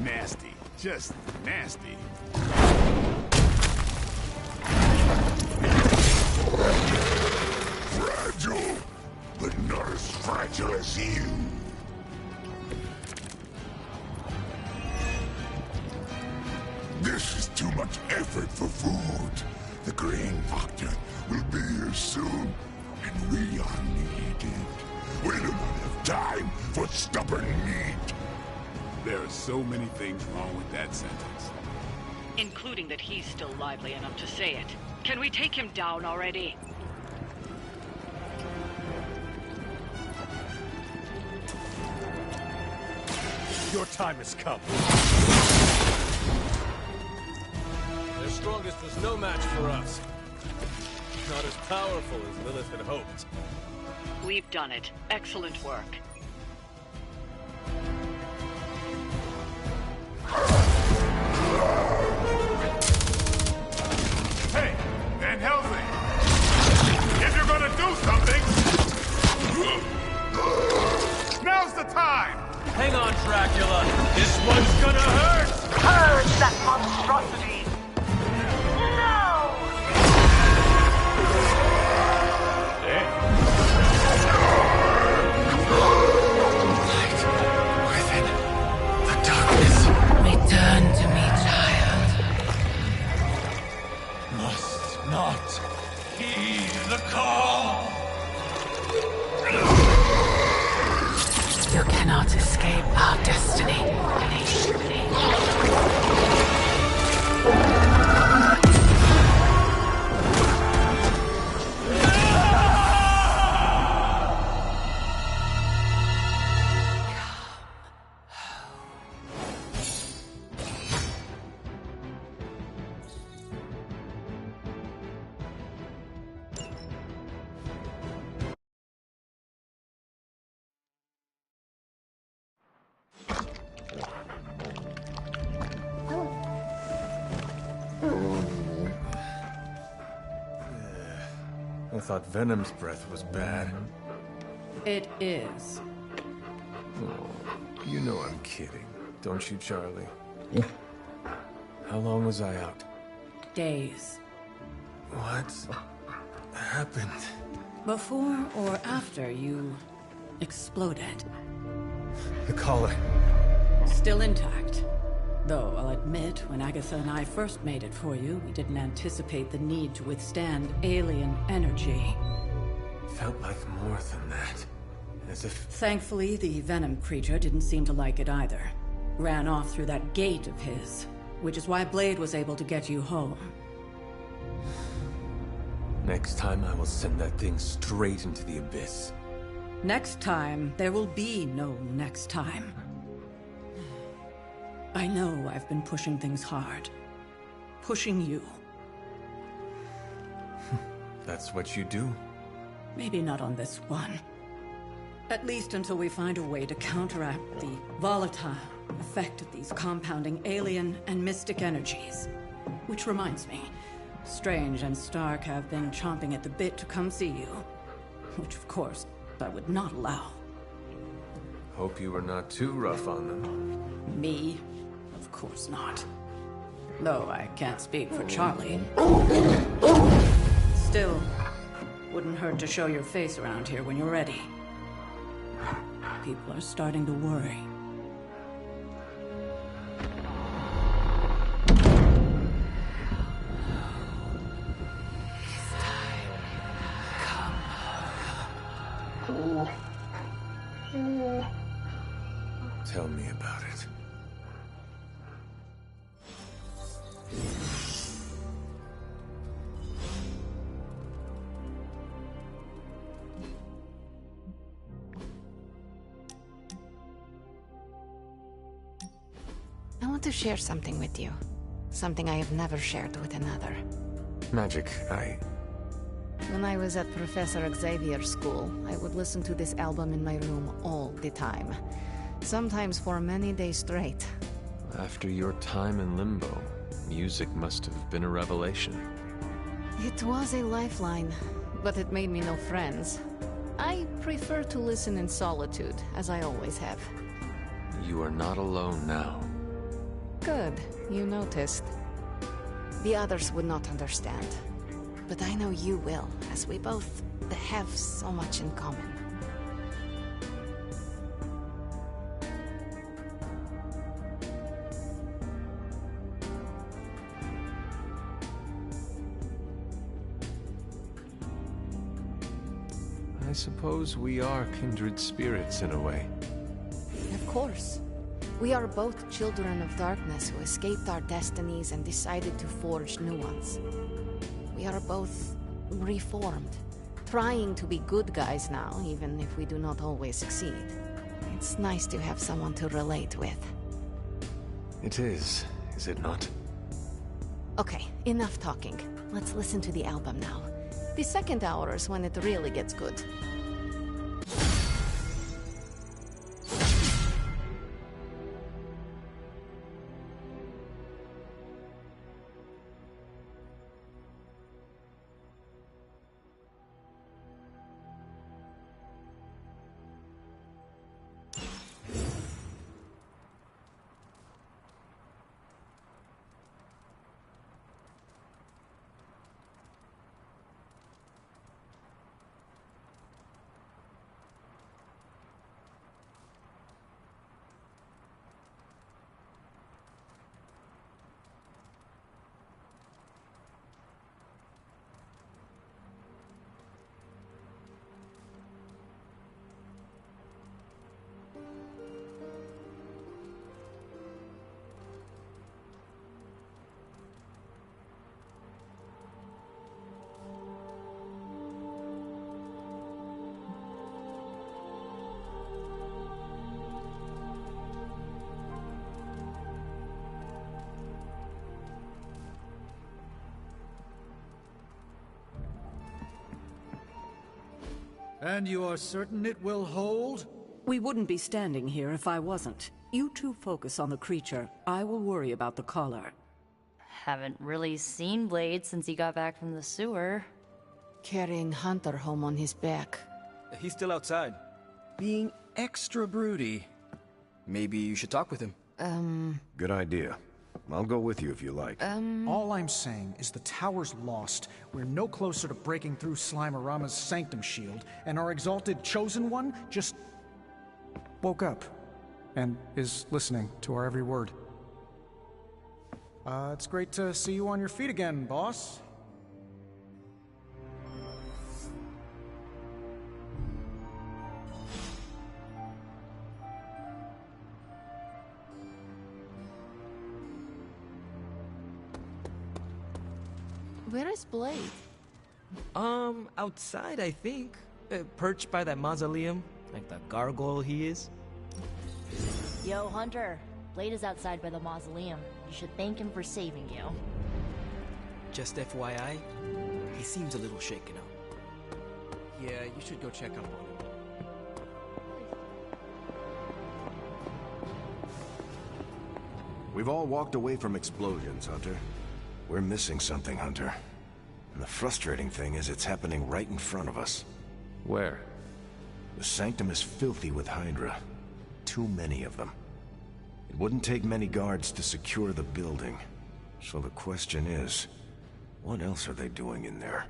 [SPEAKER 10] Nasty. Just nasty.
[SPEAKER 13] Fragile, but not as fragile as you. This is too much effort for food. The Green Doctor will be here soon, and we are needed. We do not have time for stubborn meat.
[SPEAKER 10] There are so many things wrong with that sentence.
[SPEAKER 12] Including that he's still lively enough to say it. Can we take him down already?
[SPEAKER 4] Your time has come. Their strongest was no match for us. Not as powerful as Lilith had hoped.
[SPEAKER 12] We've done it. Excellent work.
[SPEAKER 13] Hey, Van Helsing! If you're gonna do something, now's the time!
[SPEAKER 14] Hang on, Dracula. This one's gonna hurt!
[SPEAKER 1] Purge that monstrosity! No!
[SPEAKER 2] Light within the darkness.
[SPEAKER 3] Return to me, child.
[SPEAKER 14] Must not heed the call!
[SPEAKER 3] You cannot escape our destiny.
[SPEAKER 4] I thought Venom's breath was bad.
[SPEAKER 7] It is.
[SPEAKER 4] Oh, you know I'm kidding, don't you, Charlie? How long was I out?
[SPEAKER 7] Days.
[SPEAKER 4] What happened?
[SPEAKER 7] Before or after you exploded.
[SPEAKER 4] The collar.
[SPEAKER 7] Still intact. Though, I'll admit, when Agatha and I first made it for you, we didn't anticipate the need to withstand alien energy.
[SPEAKER 4] Felt like more than that. As if...
[SPEAKER 7] Thankfully, the Venom creature didn't seem to like it either. Ran off through that gate of his, which is why Blade was able to get you home.
[SPEAKER 4] Next time I will send that thing straight into the abyss.
[SPEAKER 7] Next time, there will be no next time. I know I've been pushing things hard. Pushing you.
[SPEAKER 4] That's what you do?
[SPEAKER 7] Maybe not on this one. At least until we find a way to counteract the volatile effect of these compounding alien and mystic energies. Which reminds me, Strange and Stark have been chomping at the bit to come see you. Which, of course, I would not allow.
[SPEAKER 4] Hope you were not too rough on them.
[SPEAKER 7] Me? Of course not. Though I can't speak for Charlie. Still, wouldn't hurt to show your face around here when you're ready. People are starting to worry.
[SPEAKER 4] Tell me about it.
[SPEAKER 3] I want to share something with you. Something I have never shared with another.
[SPEAKER 4] Magic,
[SPEAKER 3] When I was at Professor Xavier's school, I would listen to this album in my room all the time. Sometimes for many days straight.
[SPEAKER 4] After your time in Limbo, music must have been a revelation.
[SPEAKER 3] It was a lifeline, but it made me no friends. I prefer to listen in solitude, as I always have.
[SPEAKER 4] You are not alone now.
[SPEAKER 3] Good, you noticed. The others would not understand. But I know you will, as we both have so much in common.
[SPEAKER 4] I suppose we are kindred spirits in a way.
[SPEAKER 3] Of course. We are both children of darkness who escaped our destinies and decided to forge new ones. We are both reformed, trying to be good guys now, even if we do not always succeed. It's nice to have someone to relate with.
[SPEAKER 4] It is it not?
[SPEAKER 3] Okay, enough talking. Let's listen to the album now. The second hour is when it really gets good.
[SPEAKER 2] And you are certain it will hold?
[SPEAKER 7] We wouldn't be standing here if I wasn't. You two focus on the creature. I will worry about the collar.
[SPEAKER 15] Haven't really seen Blade since he got back from the sewer.
[SPEAKER 3] Carrying Hunter home on his back.
[SPEAKER 5] He's still outside.
[SPEAKER 11] Being extra broody. Maybe you should talk with him.
[SPEAKER 8] Good idea. I'll go with you if you like.
[SPEAKER 6] All I'm saying is the tower's lost. We're no closer to breaking through Slimerama's Sanctum Shield, and our exalted Chosen One just woke up and is listening to our every word. It's great to see you on your feet again, boss.
[SPEAKER 3] Where is Blade?
[SPEAKER 5] Outside, I think. Perched by that mausoleum, like the gargoyle he is.
[SPEAKER 16] Yo, Hunter. Blade is outside by the mausoleum. You should thank him for saving you.
[SPEAKER 5] Just FYI, he seems a little shaken up.
[SPEAKER 11] Yeah, you should go check up on him.
[SPEAKER 8] We've all walked away from explosions, Hunter. We're missing something, Hunter. And the frustrating thing is it's happening right in front of us.
[SPEAKER 4] Where?
[SPEAKER 8] The Sanctum is filthy with Hydra. Too many of them. It wouldn't take many guards to secure the building. So the question is, what else are they doing in there?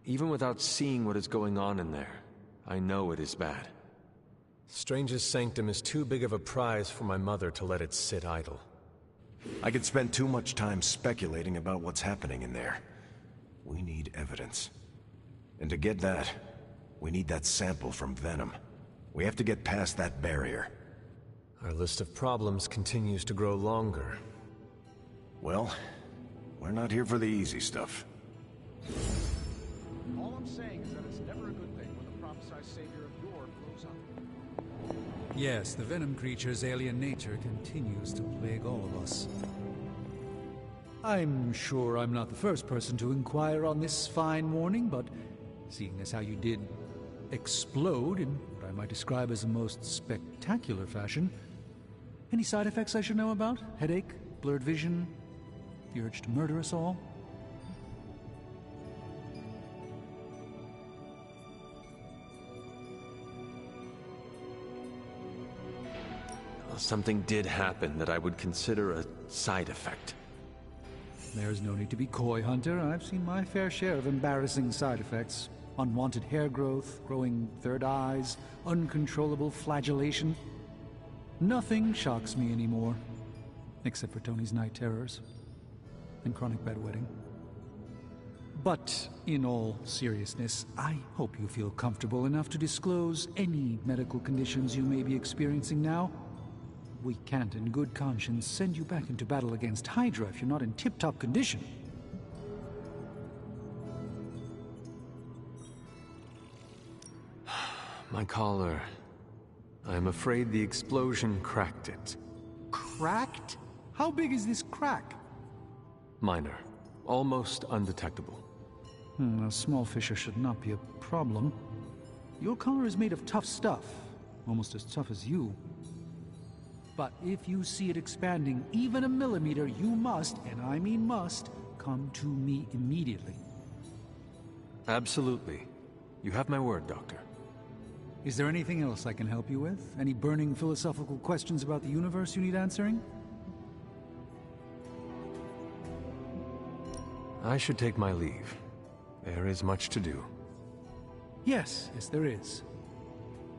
[SPEAKER 4] Even without seeing what is going on in there, I know it is bad. Strange's Sanctum is too big of a prize for my mother to let it sit idle.
[SPEAKER 8] I could spend too much time speculating about what's happening in there. We need evidence. And to get that, we need that sample from Venom. We have to get past that barrier.
[SPEAKER 4] Our list of problems continues to grow longer.
[SPEAKER 8] Well, we're not here for the easy stuff.
[SPEAKER 6] All I'm saying is that it's never a good thing when the prophesied savior of Yore blows up.
[SPEAKER 2] Yes, the Venom creature's alien nature continues to plague all of us. I'm sure I'm not the first person to inquire on this fine morning, but seeing as how you did explode in what I might describe as a most spectacular fashion, any side effects I should know about? Headache? Blurred vision? The urge to murder us all?
[SPEAKER 4] Something did happen that I would consider a side effect.
[SPEAKER 2] There's no need to be coy, Hunter. I've seen my fair share of embarrassing side effects. Unwanted hair growth, growing third eyes, uncontrollable flagellation. Nothing shocks me anymore, except for Tony's night terrors and chronic bedwetting. But in all seriousness, I hope you feel comfortable enough to disclose any medical conditions you may be experiencing now. We can't in good conscience send you back into battle against Hydra if you're not in tip-top condition.
[SPEAKER 4] My collar. I am afraid the explosion cracked it.
[SPEAKER 2] Cracked? How big is this crack?
[SPEAKER 4] Minor. Almost undetectable.
[SPEAKER 2] A small fissure should not be a problem. Your collar is made of tough stuff. Almost as tough as you. But if you see it expanding even a millimeter, you must, and I mean must, come to me immediately.
[SPEAKER 4] Absolutely. You have my word, Doctor.
[SPEAKER 2] Is there anything else I can help you with? Any burning philosophical questions about the universe you need answering?
[SPEAKER 4] I should take my leave. There is much to do.
[SPEAKER 2] Yes, there is.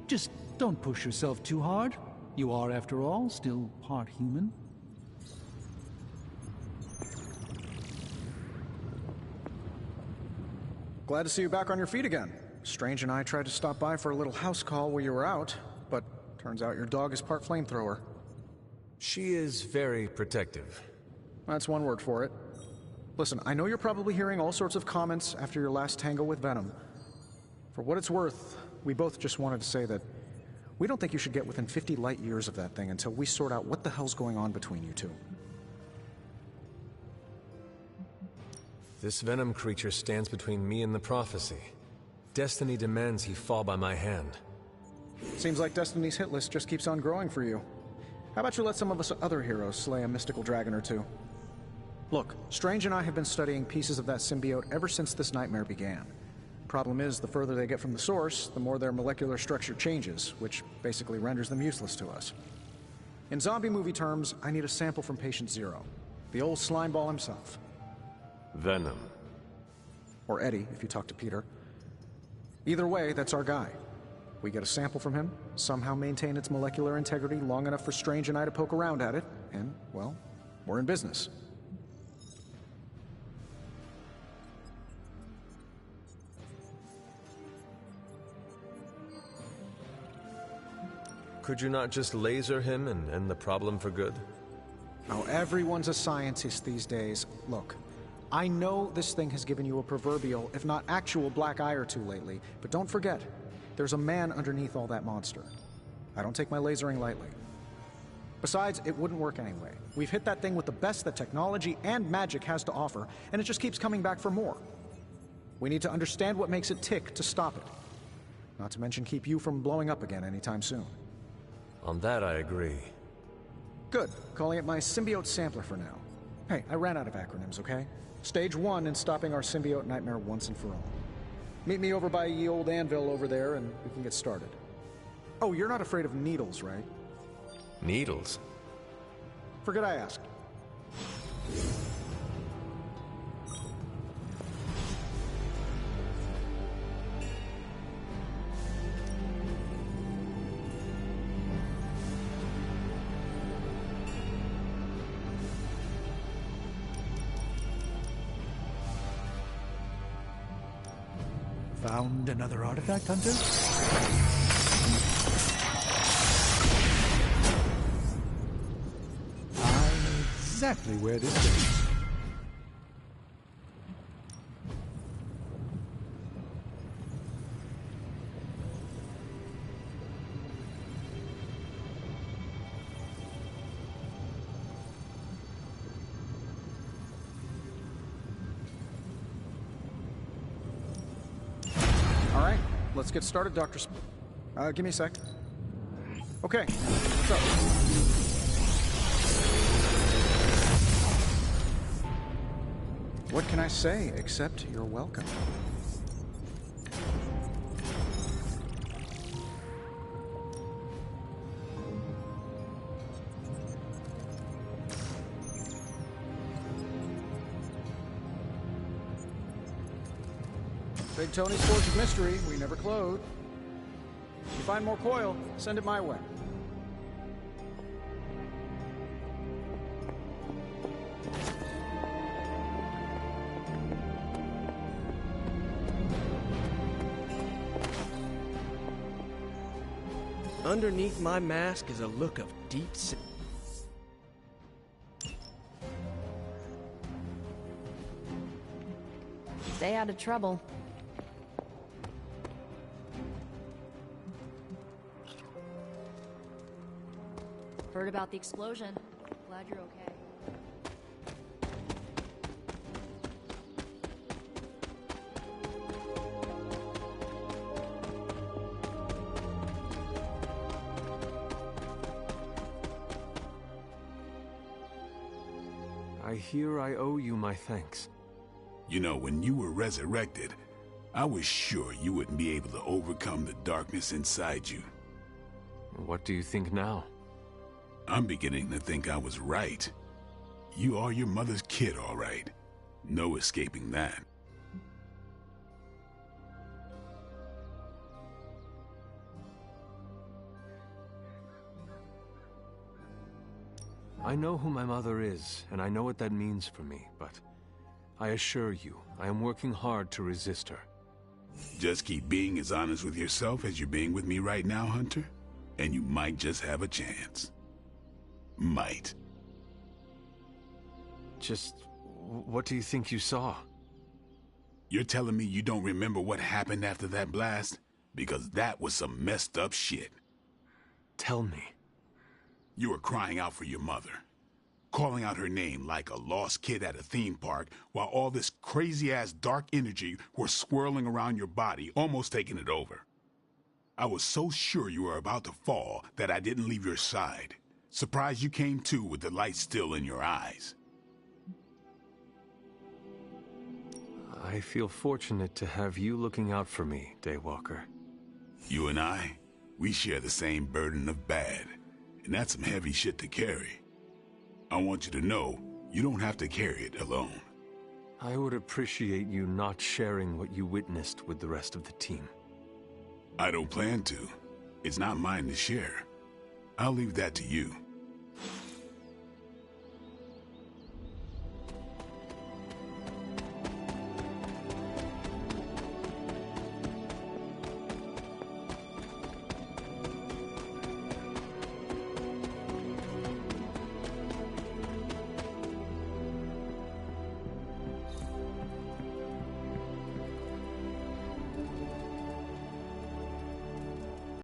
[SPEAKER 2] Just don't push yourself too hard. You are, after all, still part human.
[SPEAKER 6] Glad to see you back on your feet again. Strange and I tried to stop by for a little house call while you were out, but turns out your dog is part flamethrower.
[SPEAKER 4] She is very protective.
[SPEAKER 6] That's one word for it. Listen, I know you're probably hearing all sorts of comments after your last tango with Venom. For what it's worth, we both just wanted to say that we don't think you should get within 50 light years of that thing until we sort out what the hell's going on between you two.
[SPEAKER 4] This venom creature stands between me and the prophecy. Destiny demands he fall by my hand.
[SPEAKER 6] Seems like Destiny's hit list just keeps on growing for you. How about you let some of us other heroes slay a mystical dragon or two? Look, Strange and I have been studying pieces of that symbiote ever since this nightmare began. Problem is, the further they get from the source, the more their molecular structure changes, which basically renders them useless to us. In zombie movie terms, I need a sample from Patient Zero. The old slimeball himself.
[SPEAKER 4] Venom.
[SPEAKER 6] Or Eddie, if you talk to Peter. Either way, that's our guy. We get a sample from him, somehow maintain its molecular integrity long enough for Strange and I to poke around at it, and, well, we're in business.
[SPEAKER 4] Could you not just laser him and end the problem for good?
[SPEAKER 6] Oh, everyone's a scientist these days. Look, I know this thing has given you a proverbial, if not actual, black eye or two lately, but don't forget, there's a man underneath all that monster. I don't take my lasering lightly. Besides, it wouldn't work anyway. We've hit that thing with the best that technology and magic has to offer, and it just keeps coming back for more. We need to understand what makes it tick to stop it. Not to mention keep you from blowing up again anytime soon.
[SPEAKER 4] On that, I agree.
[SPEAKER 6] Good. Calling it my symbiote sampler for now. Hey, I ran out of acronyms, okay? Stage 1 in stopping our symbiote nightmare once and for all. Meet me over by ye old anvil over there and we can get started. Oh, you're not afraid of needles, right?
[SPEAKER 4] Needles?
[SPEAKER 6] Forget I asked.
[SPEAKER 2] Found another artifact, Hunter? I know exactly where this is.
[SPEAKER 6] Let's get started, Dr. Give me a sec. Okay, what's up? What can I say except you're welcome? Big Tony's Forge of Mystery, we never close. If you find more coil, send it my way.
[SPEAKER 5] Underneath my mask is a look of deep sin.
[SPEAKER 9] Stay out of trouble.
[SPEAKER 16] Heard about the explosion. Glad you're okay.
[SPEAKER 4] I hear I owe you my thanks.
[SPEAKER 10] You know, when you were resurrected, I was sure you wouldn't be able to overcome the darkness inside you.
[SPEAKER 4] What do you think now?
[SPEAKER 10] I'm beginning to think I was right. You are your mother's kid, all right. No escaping that.
[SPEAKER 4] I know who my mother is, and I know what that means for me, but I assure you, I am working hard to resist her.
[SPEAKER 10] Just keep being as honest with yourself as you're being with me right now, Hunter, and you might just have a chance. Might.
[SPEAKER 4] Just what do you think you saw?
[SPEAKER 10] You're telling me you don't remember what happened after that blast? Because that was some messed up shit.
[SPEAKER 4] Tell me.
[SPEAKER 10] You were crying out for your mother. calling out her name like a lost kid at a theme park while all this crazy-ass dark energy was swirling around your body, almost taking it over. I was so sure you were about to fall that I didn't leave your side. Surprised you came to with the light still in your eyes.
[SPEAKER 4] I feel fortunate to have you looking out for me, Daywalker.
[SPEAKER 10] You and I, we share the same burden of bad, and that's some heavy shit to carry. I want you to know, you don't have to carry it alone.
[SPEAKER 4] I would appreciate you not sharing what you witnessed with the rest of the team.
[SPEAKER 10] I don't plan to. It's not mine to share. I'll leave that to you.